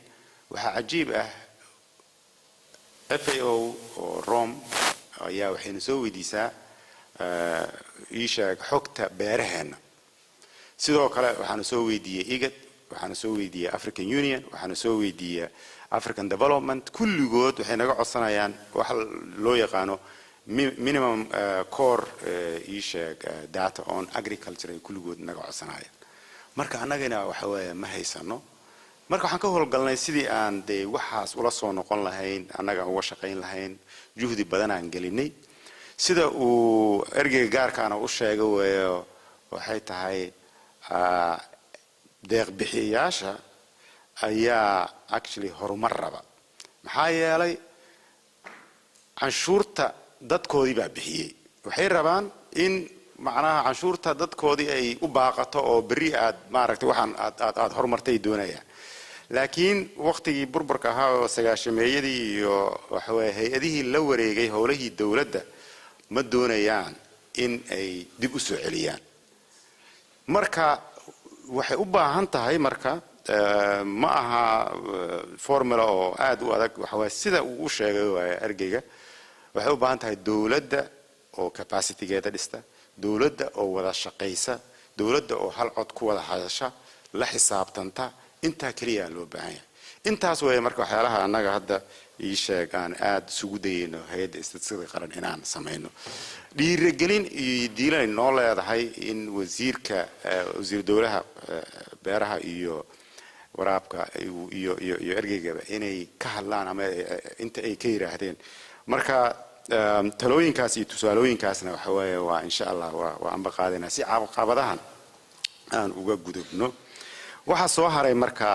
وحا عجيب FAO روم ayaa waxayna soo weydiisaa isha xogta beeraheena sidoo kale waxaan soo weydiiyay IGAD waxaan soo weydiiyay African Union waxaan soo weydiiyay African Development kulligood waxay naga codsanayaan wax loo yaqaano minimum core isha data on agriculture kulligood naga codsanayaan marka annagana waxa weeye ma haysano marka waxaan ka howlgalnay sidii aan waxaas ula soo noqon lahayn annaga uga shaqeyn lahayn juhdi badan aan gelinay sida uu ergeyga gaarkaana u sheegay weeyo waxay tahay deeq bixiyaasha ayaa actually horumar raba maxaa yeelay canshuurta dadkoodii baa bixiyay waxay rabaan in macnaha canshuurta dadkoodii ay u baaqato oo bari aad maaragtay waxaan aad horumartay doonayaan laakiin waqtigii burburka ahaa oo sagaashameeyadii iyo waxa weeye hay'adihii la wareegay howlihii dawladda ma doonayaan in ay dib u soo celiyaan marka waxay u baahan tahay marka ma aha formula oo aad u adag waxa weeye sida uu u sheegay waa ergeyga waxay u baahan tahay dawladda oo capacity-geeda dhista dawladda oo wada shaqeysa dawladda oo hal cod ku wada hadasha la xisaabtanta inta kaliya loo baahan yahay intaas way marka waxyaalaha annaga hadda ii sheegaan aad isugu dayayno hay'adda istaatistikada qaran inaan sameeyno dhiirigelin iyo diilaan noo leedahay in wasiir dowlaha beeraha iyo waraabka iyo ergeyga inay ka hadlaan ama inta ay ka yiraahdeen marka talooyinkaas iyo tusaalooyinkaasna waxa weeye waa insha Allah waa aan baqaadina si caqabadahan aan uga gudubno waxa soo haray marka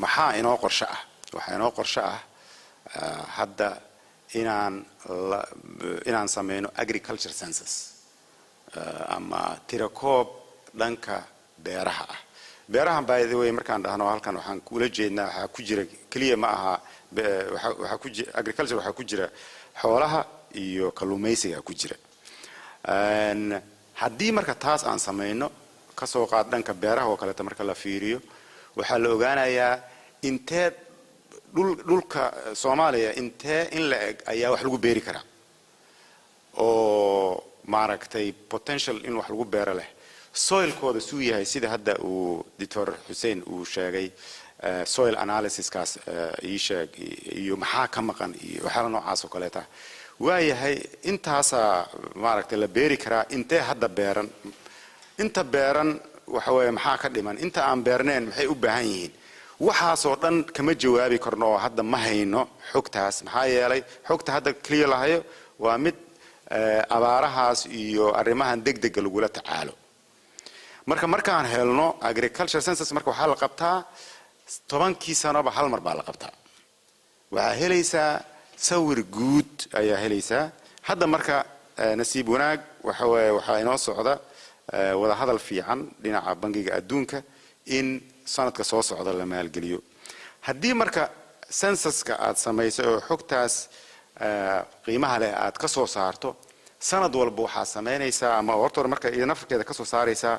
maxaa inoo qorshe ah waxa inoo qorshe ah hadda inaan sameeyno agriculture census ama tirakoob dhanka beeraha ah beerahan by the way markaan dhahno halkan waxaan kula jeednaa waxa ku jira kaliya ma aha waxa ku jira agriculture waxa ku jira xoolaha iyo kalluumaysiga ku jira haddii marka taas aan sameeyno ka soo qaad dhanka beeraha oo kale marka la fiiriyo waxaa la ogaanayaa intee dhulka Soomaaliya intee in la eg ayaa wax lagu beeri karaa oo maaragtay potential in wax lagu beero leh soilkooda suu yahay sida hadda uu Dr. Hussein uu sheegay soil analysis kaas ii sheeg iyo maxaa ka maqan iyo waxa noocaas oo kale taa waayahay intaasa maaragtay la beeri karaa intee hadda beeran inta beeran waxa weeye maxaa ka dhiman inta aan beerneen maxay u baahan yihiin waxaas oo dhan kama jawaabi karno oo hadda ma hayno xogtaas maxaa yeelay xogta hadda clear lahayo waa mid abaarahaas iyo arrimahan degdeg lagula tacaalo markaan helno agriculture census marka waxa la qabtaa 10 sanoba hal mar baa la qabtaa waxa helaysaa sawir guud ayaa helaysaa hadda marka nasiib wanaag waxa inoo socda wada hadal fiican dhinaca bangiga adduunka in sanadka soo socda la maalgeliyo haddii marka censuska aad samayso oo xogtaas qiimaha leh aad ka soo saarto sanad walba waxaa samaynaysaa ama horta marka iyo nafarkeeda ka soo saaraysaa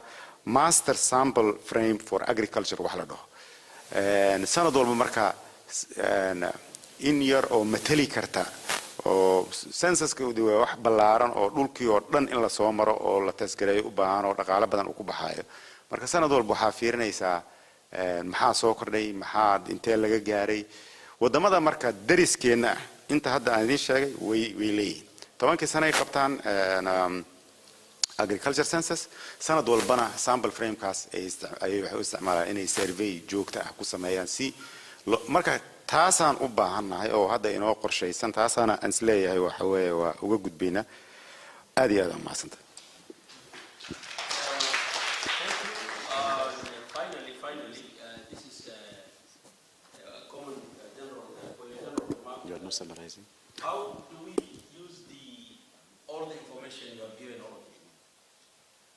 master sample frame for agriculture wax la dhaho sanad walba marka in yar oo matali karta oo censuska waa wax ballaaran oo dhulkii oo dhan in la soo maro oo la tasgareeyo u baahan oo dhaqaale badan uu ku baxayo marka sanad walba waxaa fiirinaysaa maxaa soo kordhay maxaa intee laga gaaray wadamada marka dariskeena inta hadda aan idin sheegay way leeyihiin 10 sano ay qabtaan agriculture census sanad walbana sample frame kaas ay waxay u isticmaalaan inay survey joogto ah ku sameeyaan si marka taasaan u baahannahay oo hadda inoo qorshaysan taasaana aan isleeyahay waxa weeye waa uga gudbaynaa aad iyo aad u mahadsantahay Summarizing. How do we use all the information you have given all of you?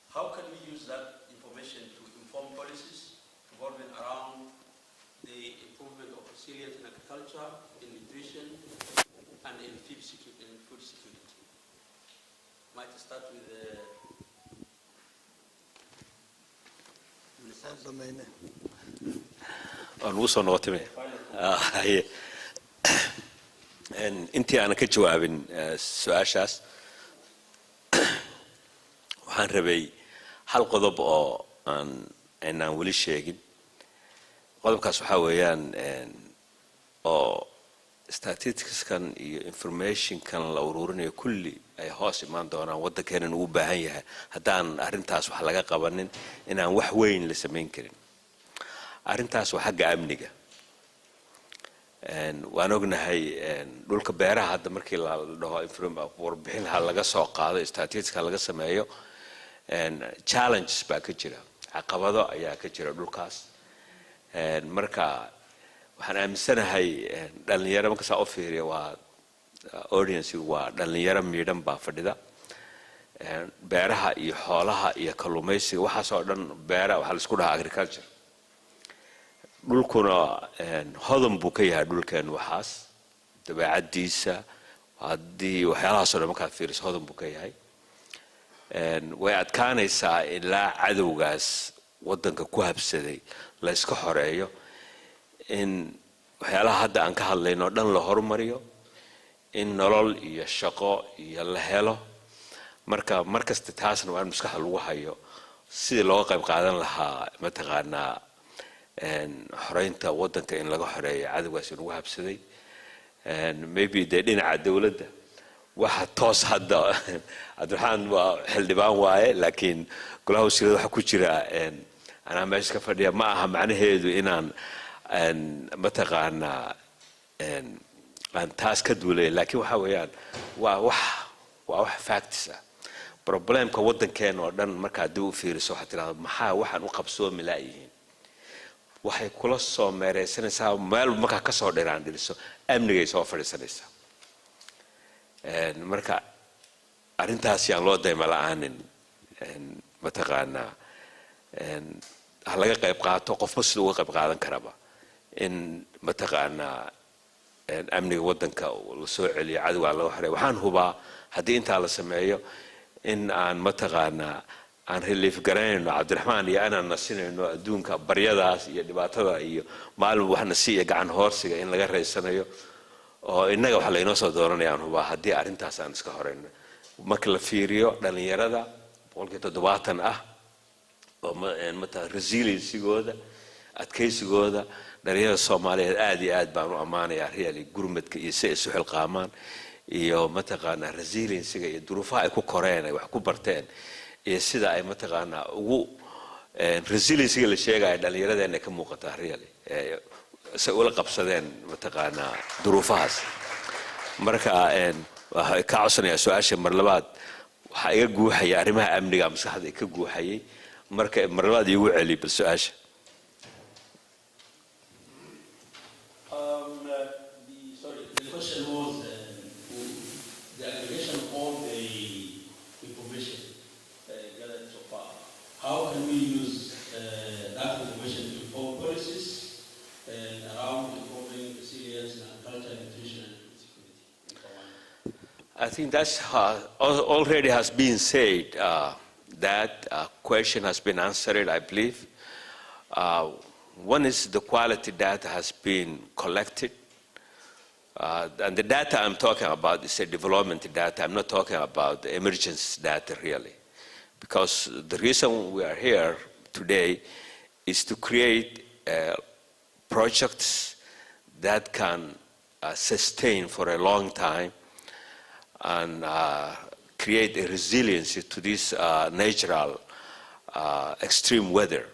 How can we use that information to inform policies revolving around the improvement of resilience in agriculture, in nutrition, and in food security? Might start with intii aan ka jawaabin su'aashaas waxaan rabay hal qodob oo aan wali sheegin qodobkaas waxa weeyaan oo statisticskan iyo informationkan la ururinayo kulli ay hoos imaan doonaan waddankeena uu u baahan yahay haddaan arrintaas wax laga qabanin inaan wax weyn la samayn karin arrintaas waa xagga amniga waan ognahay dhulka beeraha hadda markii la dhaho warbixin laga soo qaado statistics laga sameeyo challenges baa ka jira caqabado ayaa ka jira dhulkaas marka waxaan aaminsanahay dhalinyaro marka saa u fiiriyo waa audience waa dhalinyaro miidhan baa fadhida beeraha iyo xoolaha iyo kalluumaysiga waxaas oo dhan beeraha waxa la isku dhahaa agriculture dhulkuna hodan buu ka yahay dhulkeen waxaas dabeecadiisa haddii waxyaalahaas oo dhan markaad fiiriso hodan buu ka yahay way adkaanaysaa ilaa cadowgaas waddanka ku habsaday la iska xoreeyo in waxyaalaha hadda aan ka hadlayno oo dhan la horumariyo in nolol iyo shaqo iyo la helo marka markasta taasna waa in maskaxda lagu hayo sidii looga qayb qaadan lahaa mataqaanaa xoreynta waddanka in laga xoreeyo cadowgaas inagu habsaday maybe dee dhinaca dowladda waxa toos hadda cabdiraxmaan waa xildhibaan waaye laakiin golaha wasiirada waxa ku jira anaa meesha ka fadhiya ma aha macnaheedu inaan mataqaanaa aan taas ka duulay laakiin waxa weeyaan waa wax facts ah problemka waddankeena oo dhan marka haddii u fiiriso waxaad tidhahdaa maxaa waxaan u qabsoomi laayihiin waxay kula soo meereysanaysaa meel markaa ka soo dhiraan dhiriso amnigay soo fadhiisanaysaa marka arrintaas yaan loo dayma la'aanin mataqaanaa ha laga qayb qaato qofba sida uga qayb qaadan karaba in mataqaanaa amniga waddanka la soo celiyo cadowgaa laga xoreeyo waxaan hubaa haddii intaa la sameeyo in aan mataqaanaa aan relief garanayno Cabdiraxmaan iyo anaan nasinayno adduunka baryadaas iyo dhibaatada iyo maalin waxna siiya gacan hoorsiga in laga reysanayo oo inaga waxa la inoo soo dooranayaan huba haddii arrintaas aan iska horeyno marka la fiiriyo dhalinyarada 70% ah oo mata resilience-gooda adkaysigooda dhalinyarada Soomaaliyeed aad iyo aad baan u amaanayaa really gurmadka iyo si ay isu xilqaamaan iyo mataqaana resilience-ga iyo duruufaha ay ku koreen ay wax ku barteen iyo sida ay mataqaana ugu resilience-ga la sheegay dhalinyaradeena ka muuqata really say ula qabsadeen mataqaana duruufahaas marka waxa ka codsanaya su'aasha mar labaad waxa iga guuxaya arrimaha amniga maskaxda ka guuxayay marka mar labaad igu celi bal su'aasha The question was the aggregation of all the information gathered so far. How can we use that information to inform policies around improving resilience and agriculture, nutrition, and food security? I think that's already has been said. That question has been answered, I believe. One is the quality data has been collected. And the data I'm talking about is a development data. I'm not talking about the emergency data, really. Because the reason we are here today is to create projects that can sustain for a long time and create a resiliency to this natural extreme weather,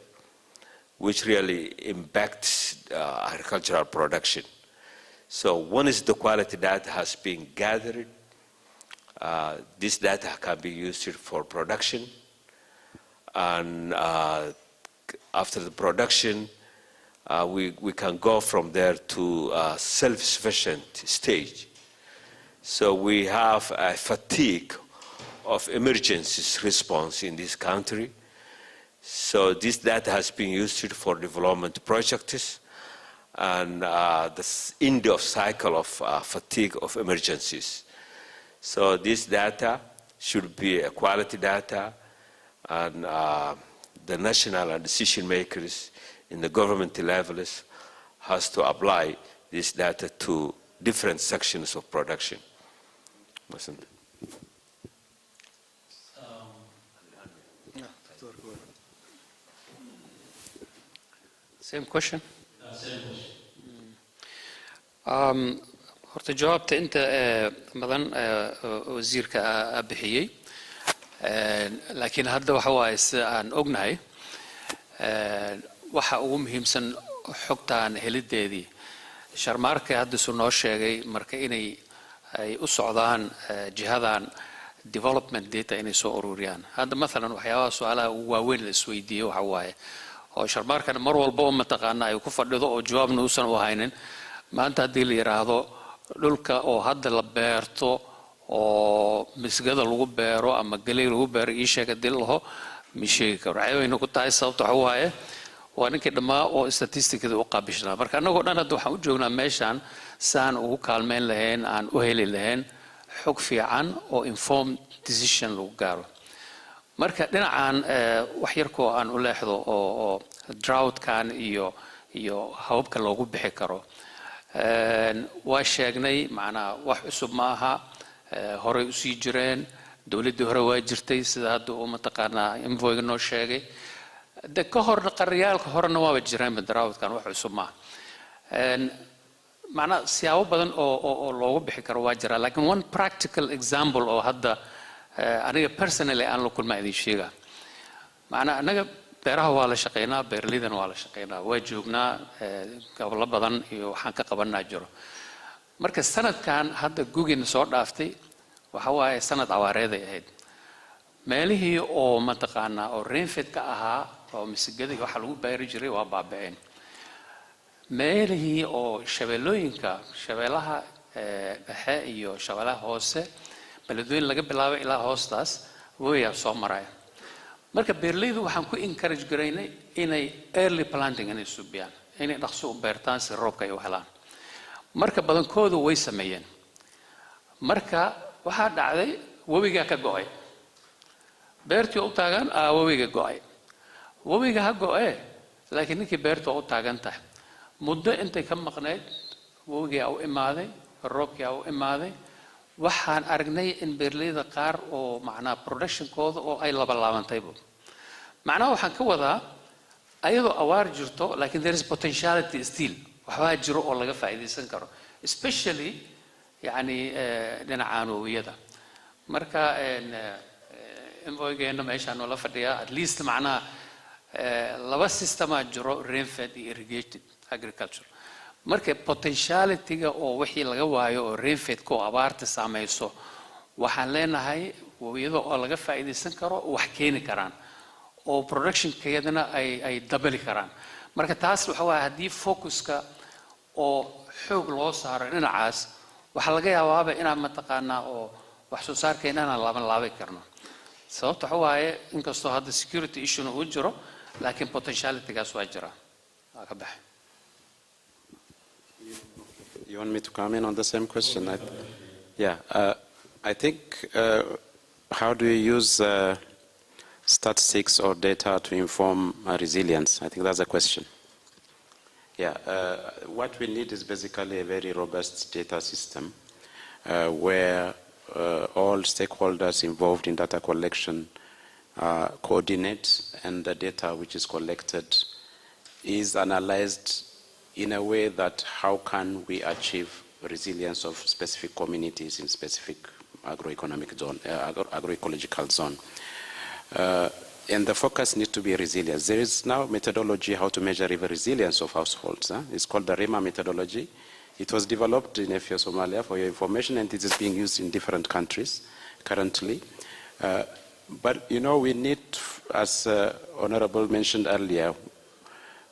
which really impacts agricultural production. So one is the quality data has been gathered. This data can be used for production. And after the production, we can go from there to a self-sufficient stage. So we have a fatigue of emergencies response in this country. So this data has been used for development projects and the end of cycle of fatigue of emergencies. So this data should be a quality data, and the national and decision makers in the government levels has to apply this data to different sections of production. Same question. Same question. horta jawaabta inta badan wasiirka bixiyay laakiin hadda waxa waaye si aan ognahay waxa ugu muhiimsan xogtaan helideedii sharmaarka hadda soo noo sheegay marka inay ay u socdaan jihadan development data inay soo ururiyaan hadda mesela waxyaabaha su'aalaha ugu waaweyn la isweydiiyay waxa waaye oo sharmaarkan mar walba oo mataqaana ay ku fadhido oo jawaabna uusan u haynin maanta haddii la yiraahdo dhulka oo hadda la beerto oo misgada lagu beero ama galey lagu beero ii sheega dilaho misheega waxayna ku tahay sababta waxa waaye waa ninkii dhamaa oo statisticada u qaabishnaa marka anagoo dhan hadda waxaan u joognaa meeshan saan ugu kaalmeyn lahayn aan u heli lahayn xog fiican oo informed decision lagu gaaro marka dhinacan wax yarkoo aan u leexdo oo drought-kan iyo hababka loogu bixi karo waa sheegnay macnaa wax cusub ma aha horey u sii jireen dawladdii hore waa jirtay sida hadda uu mataqaanaa invoiga noo sheegay de ka horna qaryaalka horena waaba jireen drought-kan wax cusub ma macnaa siyaabo badan oo loogu bixi karo waa jira laakiin one practical example oo hadda aniga personally aan la kulmaa idin sheegaa macnaa anaga beeraha waa la shaqeynaa beeralidana waa la shaqeynaa waa joognaa gobolo badan iyo waxaan ka qabanaa jiro marka sanadkan hadda gugina soo dhaaftay waxa waaye sanad awaareeday ahayd meelihii oo mataqaanaa oo rainfed ka ahaa oo misigada waxa lagu beeri jiray waa baaba'een meelihii oo shabeellooyinka shabeellaha dhexe iyo shabeellaha hoose beledweyne laga bilaabo ilaa hoostaas way soo maraya marka beeraleydu waxaan ku encourage garaynay inay early planting inay subiyaan inay dhaqso u beertaan si roobka ay u helaan marka badankoodu way sameeyeen marka waxaa dhacday webiga ka go'ay beertii u taagan wabiga go'ay wabiga ha go'ee laakiin ninkii beerta u taagan tahay muddo intay ka maqnayd wabiga u imaaday roobkii u imaaday waxaan aragnay in beerleyda qaar oo macnaa productionkooda oo ay laba laabantayba macnaha waxaan ka wadaa ayadoo awaar jirto laakiin there is potentiality still waxbaa jiro oo laga faa'iideysan karo especially yani dhinacaan wabiyada marka envoygeena meeshaan oo la fadhiyaa at least macnaha laba systema jiro rainfed iyo irrigated agriculture marka potentiality-ga oo wixii laga waayo oo rainfed ko abaarta saameyso waxaan leenahay wabiyada oo laga faa'iideysan karo wax keeni karaan oo production-keedana ay dabali karaan marka taas waxa waa haddii focuska oo xoog loo saaro dhinacaas waxa laga yaabaaba inaan mataqaanaa oo wax soo saarkeena aan laaban karno sababta waxa waaye inkastoo hadda security issue uu jiro laakiin potentiality-gaas waa jira waa ka baxay. You want me to come in on the same question? I think how do you use statistics or data to inform resilience? I think that's a question. What we need is basically a very robust data system where all stakeholders involved in data collection coordinate, and the data which is collected is analyzed in a way that how can we achieve resilience of specific communities in specific agroeconomic zone, agroecological zone. And the focus needs to be resilience. There is now methodology how to measure river resilience of households. It's called the REMA methodology. It was developed in Ethiopia, Somalia, for your information, and it is being used in different countries currently. But you know, we need, as Honorable mentioned earlier,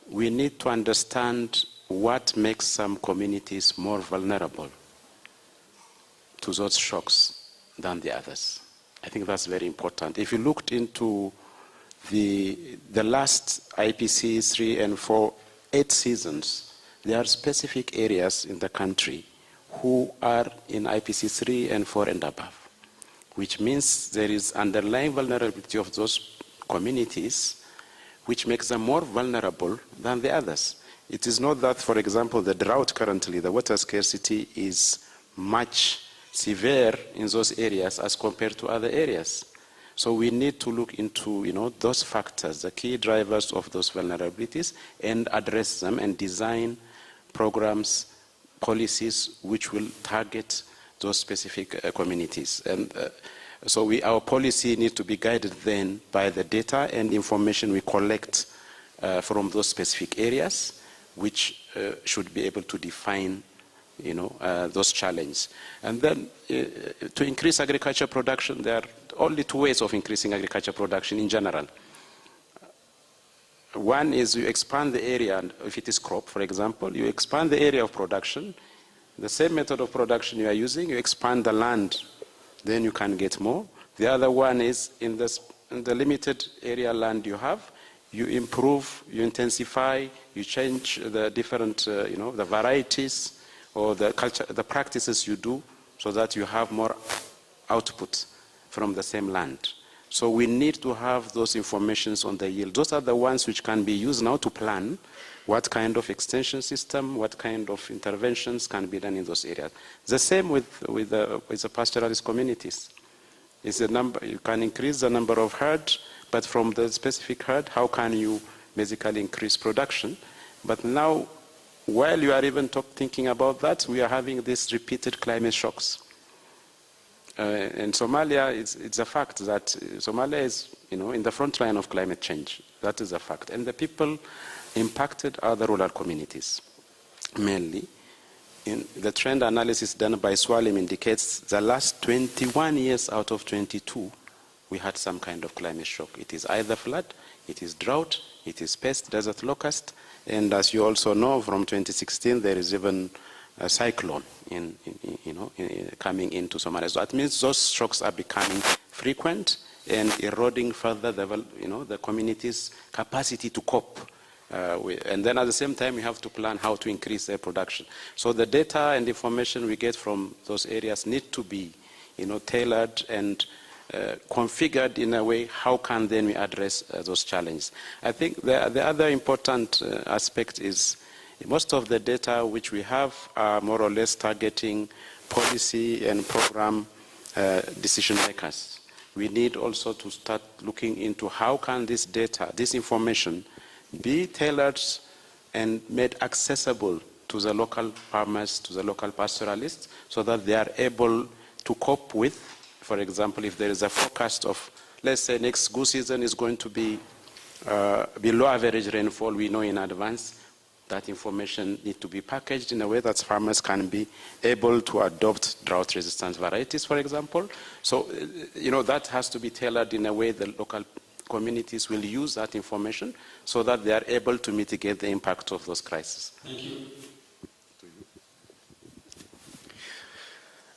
we need to understand what makes some communities more vulnerable to those shocks than the others. I think that's very important. If you looked into the last IPC 3 and 4, 8 seasons, there are specific areas in the country who are in IPC 3 and 4 and above, which means there is underlying vulnerability of those communities which makes them more vulnerable than the others. It is not that, for example, the drought currently, the water scarcity is much severe in those areas as compared to other areas. So we need to look into, those factors, the key drivers of those vulnerabilities, and address them and design programs, policies which will target those specific communities. And so our policy needs to be guided then by the data and information we collect from those specific areas, which should be able to define those challenges. And then to increase agriculture production, there are only 2 ways of increasing agriculture production in general. One is you expand the area, and if it is crop, for example, you expand the area of production. The same method of production you are using, you expand the land, then you can get more. The other one is in the limited area land you have, you improve, you intensify, you change the different, the varieties or the culture, the practices you do, so that you have more output from the same land. So we need to have those informations on the yield. Those are the ones which can be used now to plan what kind of extension system, what kind of interventions can be done in those areas. The same with the pastoralist communities. It's a number, you can increase the number of herds, but from the specific herd, how can you basically increase production? But now, while you are even thinking about that, we are having these repeated climate shocks. In Somalia, it's a fact that Somalia is, in the front line of climate change. That is a fact. And the people impacted are the rural communities, mainly. In the trend analysis done by Swalim indicates the last 21 years out of 22, we had some kind of climate shock. It is either flood, it is drought, it is pest, desert locust, and as you also know, from 2016, there is even a cyclone coming into Somalia. So that means those shocks are becoming frequent and eroding further the community's capacity to cope. And then at the same time, we have to plan how to increase their production. So the data and information we get from those areas need to be tailored and configured in a way, how can then we address those challenges? I think the other important aspect is most of the data which we have are more or less targeting policy and program decision makers. We need also to start looking into how can this data, this information, be tailored and made accessible to the local farmers, to the local pastoralists, so that they are able to cope with, for example, if there is a forecast of, let's say, next goose season is going to be below average rainfall, we know in advance. That information needs to be packaged in a way that farmers can be able to adopt drought-resistant varieties, for example. So, that has to be tailored in a way the local communities will use that information so that they are able to mitigate the impact of those crises. Thank you.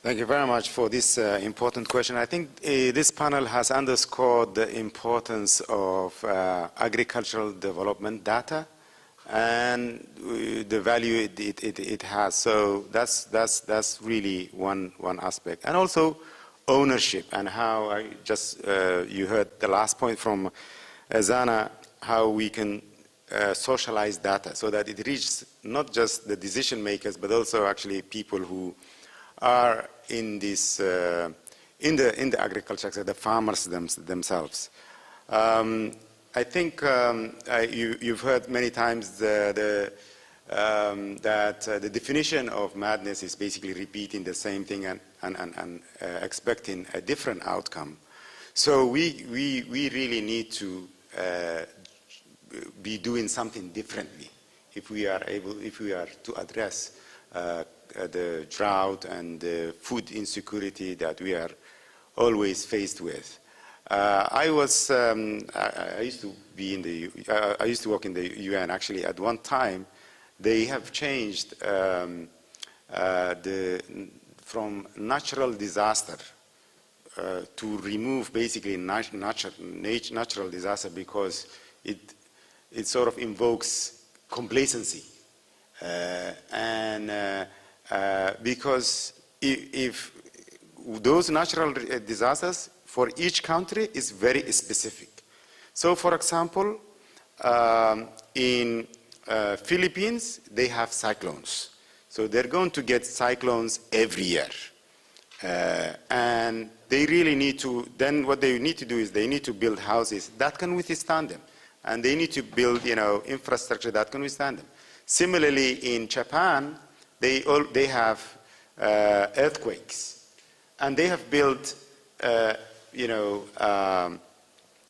Thank you very much for this important question. I think this panel has underscored the importance of agricultural development data and the value it has. So that's really one aspect. And also ownership, and how you heard the last point from Zana, how we can socialize data so that it reaches not just the decision makers, but also actually people who are in this in the agriculture sector, the farmers themselves. I think you've heard many times that the definition of madness is basically repeating the same thing and expecting a different outcome. So we really need to be doing something differently if we are to address the drought and the food insecurity that we are always faced with. I used to be in the I used to work in the UN. Actually, at one time, they have changed from natural disaster to remove basically natural disaster because it sort of invokes complacency because if those natural disasters for each country is very specific. So, for example, in Philippines, they have cyclones. So they're going to get cyclones every year. And they really need to, then what they need to do is they need to build houses that can withstand them. And they need to build, infrastructure that can withstand them. Similarly, in Japan, they have earthquakes. And they have built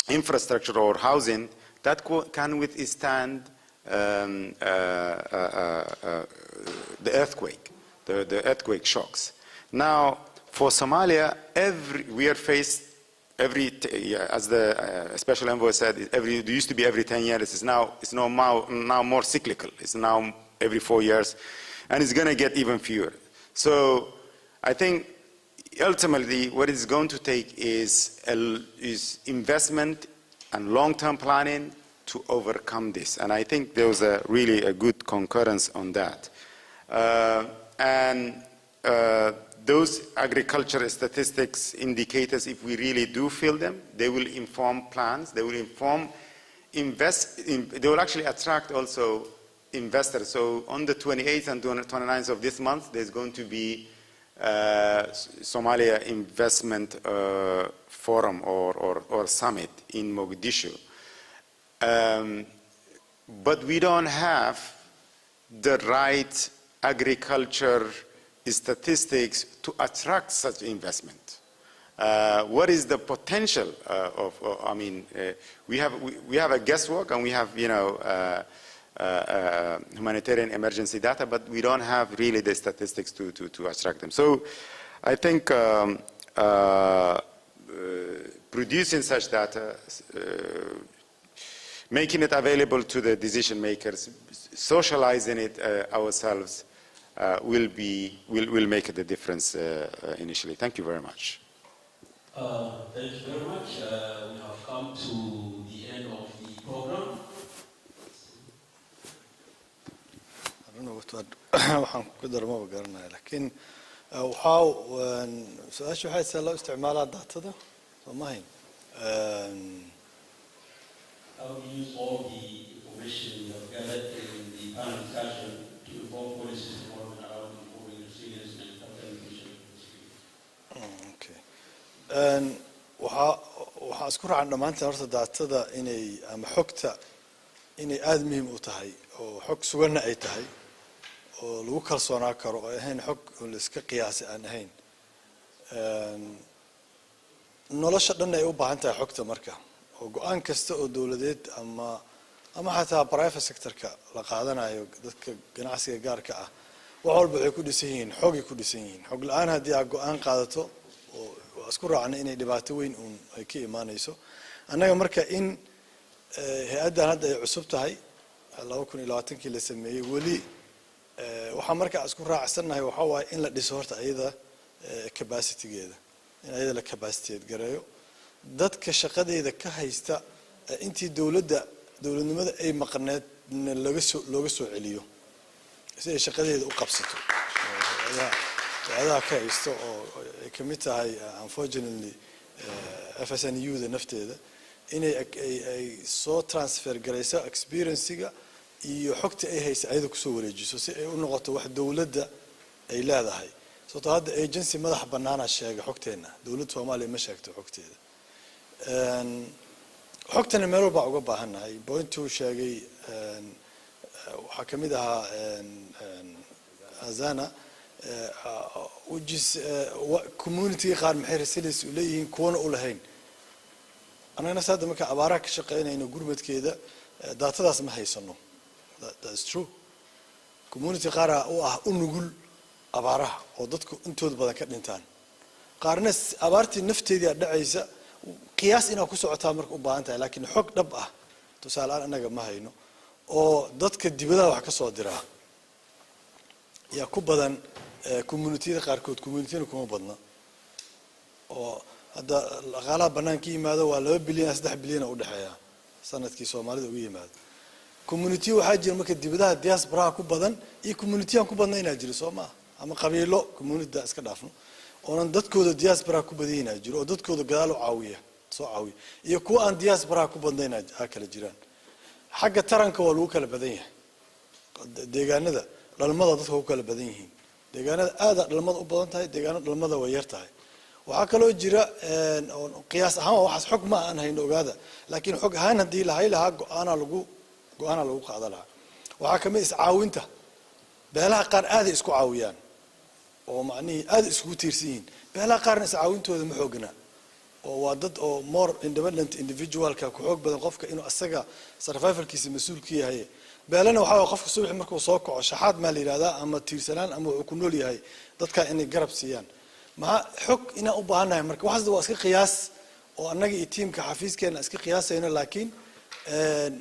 infrastructure or housing that can withstand the earthquake, the earthquake shocks. Now, for Somalia, we are faced as the special envoy said, it used to be every 10 years. It's now more cyclical. It's now every 4 years, and it's going to get even fewer. So, I think ultimately, what it's going to take is investment and long-term planning to overcome this. And I think there was really a good concurrence on that. Those agricultural statistics indicators, if we really do fill them, they will inform plans. They will they will actually attract also investors. So on the 28th and 29th of this month, there's going to be Somalia Investment Forum or Summit in Mogadishu. But we don't have the right agriculture statistics to attract such investment. What is the potential we have a guesswork and we have, humanitarian emergency data, but we don't have really the statistics to attract them. So I think producing such data, making it available to the decision makers, socializing it ourselves will make the difference initially. Thank you very much. Thank you very much. We have come to the end of the program. I don't know what to add. waxaan ku daro ma garanaya laakiin waxaa su'aasha waxay tahay loo isticmaalaa daatada Somahin. How do you use all the information you have gathered in the panel discussion to inform policy development around improving resilience and capital efficiency? Okay. waxaa isku raacay dhamaantii horta daatada inay ama xogta inay aad muhiim u tahay oo xog suganna ay tahay oo lagu kalsoonaa karo oo ahayn xog la iska qiyaasi aan ahayn nolosha dhan ay u baahan tahay xogta marka oo go'aan kasta oo dawladeed ama xataa private sector-ka la qaadanayo dadka ganacsiga gaarka ah wax walba waxay ku dhisan yihiin xogay ku dhisan yihiin xog la'aan haddii aad go'aan qaadato oo isku raacnay inay dhibaato weyn uun ay ka imaanayso annaga marka in hay-addan hadda ay cusub tahay 2020kii la sameeyey weli waxaa markaa isku raacsannahay waxaa waaye in la dhiso horta ayada capacity-geeda in ayada la capacity gareeyo dadka shaqadeeda ka haysta intii dawladnimada ay maqneed looga soo celiyo si ay shaqadeeda u qabsato hay'adaha ka haysto oo ay ka mid tahay unfortunately FSNU-da nafteeda inay ay soo transfer garayso experience-ga iyo xogta ay haysa ayada kusoo wareejiso si ay u noqoto wax dawladda ay leedahay sababtoo hadda agency madax bannaana sheega xogteena dawladda Soomaaliya ma sheegto xogteeda xogtana meel walba uga baahannahay point-uu sheegay waxaa ka mid ahaa azana which is community qaar maxay resilience u leeyihiin kuwana u lahayn anagana saada marka abaaraha ka shaqeynayno gurmadkeeda daatadaas ma haysano that is true community qaar u nugul abaaraha oo dadku intooda badan ka dhintaan qaarna abaartii nafteedii dhacaysa qiyaas inaa ku socotaa marka u baahan tahay laakiin xog dhab ah tusaale aan anaga ma hayno oo dadka dibadaha wax ka soo diraa yaa ku badan community-da qaarkood community-na kuma badna oo hadda dhaqaalaha banaanka yimaado waa 2 bilyan 3 bilyan u dhaxeeya sanadkii Soomaalida ugu yimaado community waxaa jira marka dibadaha diaspora ku badan iyo community aan ku badnaynaa jiro Soomaa ama qabiilo community iska dhaafno oonan dadkooda diaspora ku badiyayna jiro oo dadkooda gadaal u caawiya soo caawiya iyo kuwa aan diaspora ku badnaynaa kala jiraan xagga taranka waa lagu kala badan yahay deegaanada dhalmada dadka ku kala badan yihiin deegaanada aad dhalmada u badan tahay deegaanada dhalmada way yar tahay waxaa kaloo jira qiyaas ahaan waxaas xog ma aan hayno ogaada laakiin xog ahaan haddii la hay lahaa go'aana lagu qaadan lahaa waxaa kamid iscaawinta beelaha qaar aad isku caawiyaan oo macnihii aad iskugu tiirsan yihiin beelaha qaarna iscaawintooda ma xoogna oo waa dad oo more independent individualka ku xoog badan qofka inuu asaga survivalkiisa mas'uul ka yahay beelana waxaa qofka subax markuu soo kaco shaxaad ma la yiraahdaa ama tiirsanaan ama uu ku nool yahay dadka inay garab siiyaan ma xog ina u baahanahay marka waxaas waa iska qiyaas oo annaga iyo teamka xafiiskeena iska qiyaasayno laakiin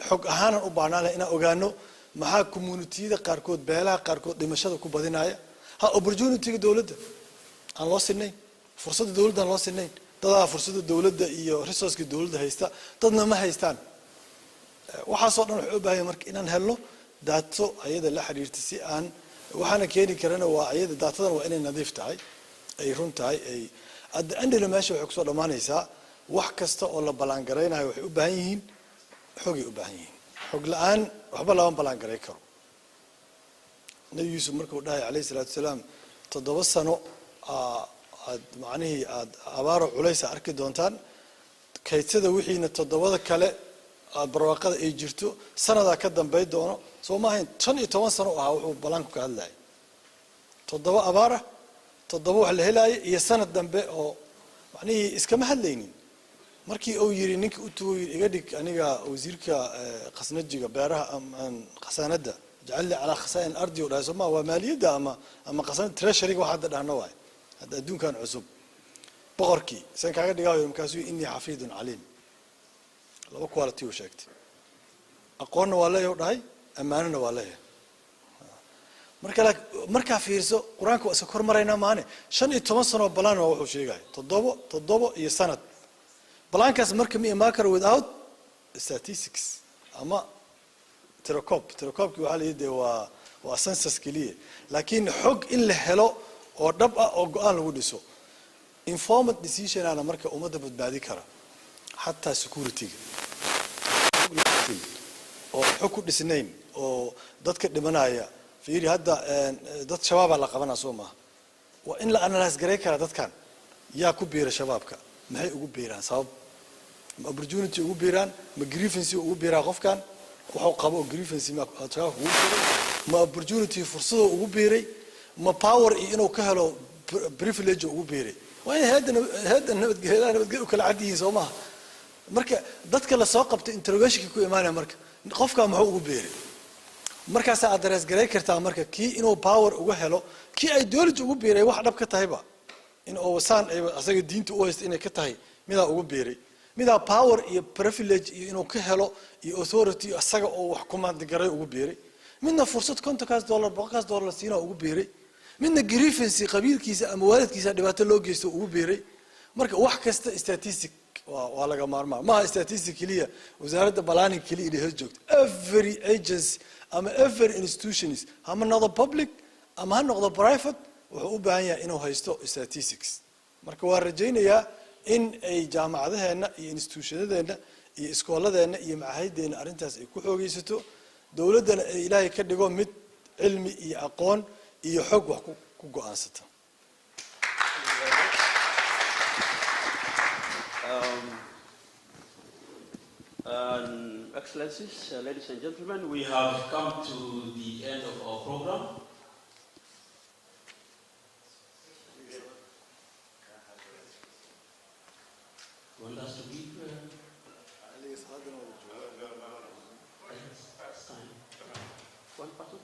xog ahaan u baahnaa ina ogaano maxaa community-da qaarkood beelaha qaarkood dhimashada ku badinaya ha opportunity-ga dawladda aan loo sinayn fursadda dawladda aan loo sinayn dadaa fursadda dawladda iyo resource-ka dawladda haysta dadna ma haystaan waxaasoo dhan wuxuu u baahan yahay marka inaan helno daato ayada la xiriirta si aan waxaana keeni karana waa ayada daatadan waa inay nadiif tahay ay run tahay ay adda meesha waxay kusoo dhammaanaysaa wax kasta oo la ballaangaraynayo waxay u baahan yihiin xogay u baahan yihiin xog la-aan waxba lama ballaangaray karo nabi yuusuf markuu dhahay calayhi salaatu wasalaam 7 sano aad macnihii aad abaaro culaysa arki doontaan kaydsada wixiina 7 kale aad barwaaqada ay jirto sanadaa ka dambay doono soo ma ahayn 15 sano ahaa wuxuu ballaanku ka hadlayay 7 abaara 7 wax la helaayay iyo sanad dambe oo macnihii iskama hadlaynin markii uu yiri ninka u tuuray iga dhig aniga wasiirka qasnajiga beeraha qasanada jacayl ala khasaain ardi oo dhaasoo ma waa maaliyada ama qasan treasury-ga waxa dhahna waay hada adduunkan cusub boqorkii san kaaga dhigaayo markaasuu inni xafiidun caliim laba quality uu sheegtay aqoonna waa leeyahay dhahay amaanana waa leeyahay marka fiirso quraanka waa iska kormarayna maane 15 sano balaan waa wuxuu sheegay 7 iyo sanad balaankaas marka ma imaan karo without statistics ama tirakobki waxa la yidhaahdaa waa census kaliya laakiin xog in la helo oo dhab ah oo go'aan lagu dhiso informed decision ana marka ummadda badbaadi kara hatta security oo xog ku dhisnayn oo dadka dhimanaya fiiri hadda dad shabaab la qabanaa Soomaa waa in la analyze garay kara dadkan yaa ku biira shabaabka maxay ugu biiraan sabab ma opportunity ugu biiraan ma grievance ugu biiraa qofkan wuxuu qabo grievance ma shabaab ugu biiray ma opportunity fursado ugu biiray ma power inuu ka helo privilege ugu biiray waa hadan nabadgelyo kala cadiin Soomaa marka dadka la soo qabtay interrogation ku imaanaya marka qofka maxuu ugu biiray markaas aad address garay kartaa marka kii inuu power uga helo kii ideology ugu biiray wax dhab ka tahayba in oo wasaan ay asaga diinta u haysto inay ka tahay midaa ugu biiray midaa power iyo privilege iyo inuu ka helo iyo authority asaga oo wax command garay ugu biiray midna fursad $50 $100 siina ugu biiray midna grievance qabiilkiisa ama waalidkiisa dhibaato loo geysto ugu biiray marka wax kasta statistic waa laga maarmaa ma statistically wasaaradda planning kaliya ee joogto every agency ama every institutions ama noqdo public ama ha noqdo private wuxuu u baahan yahay inuu haysto statistics marka waa rajaynayaa in ay jaamacadaheena iyo institutionadeena iyo iskooladeena iyo macaahideena arintaas ay ku xoogeysato dawladana ay ilaahay ka dhigo mid cilmi iyo aqoon iyo xog wax ku go'aansata Excellencies, ladies and gentlemen, we have come to the end of our program. Want us to give one person?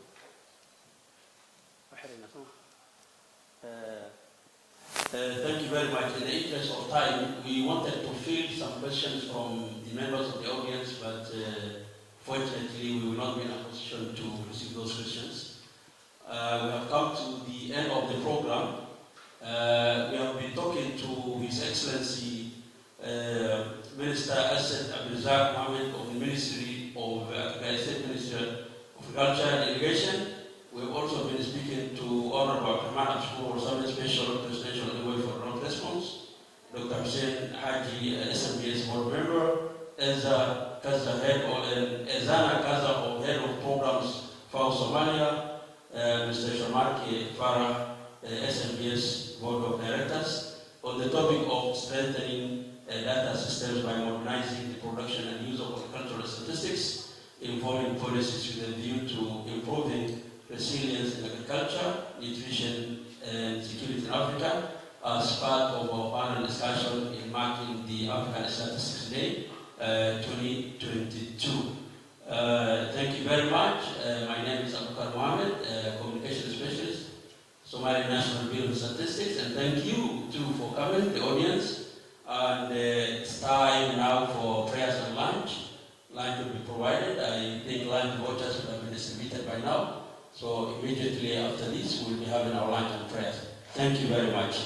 Thank you very much. In the interest of time, we wanted to field some questions from the members of the audience, but fortunately we will not be in a position to receive those questions. We have come to the end of the program. We have been talking to His Excellency Minister Asad Abdulrazak Mohammed of the Ministry of State Ministry of Agriculture and Irrigation. We have also been speaking to Honorable Abdurrahman Abshur, some special presidential envoy for drought response, Dr. Hussein Haji, SMBS board member, Ezana Kaza, head of programs for Somalia, Mr. Shamarki Farah, SMBS board of directors, on the topic of strengthening data systems by modernizing the production and use of agricultural statistics, informing policies with a view to improving resilience in agriculture, nutrition, and security in Africa as part of our panel discussion in marking the African Statistics Day 2022. Thank you very much. My name is Abubakar Mohammed, Communication Specialist, Somali National Bureau of Statistics, and thank you too for coming, the audience. And it's time now for prayers and lunch. Lunch will be provided. I think lunch vouchers will have been distributed by now. So immediately after this, we'll be having our lunch and prayers. Thank you very much.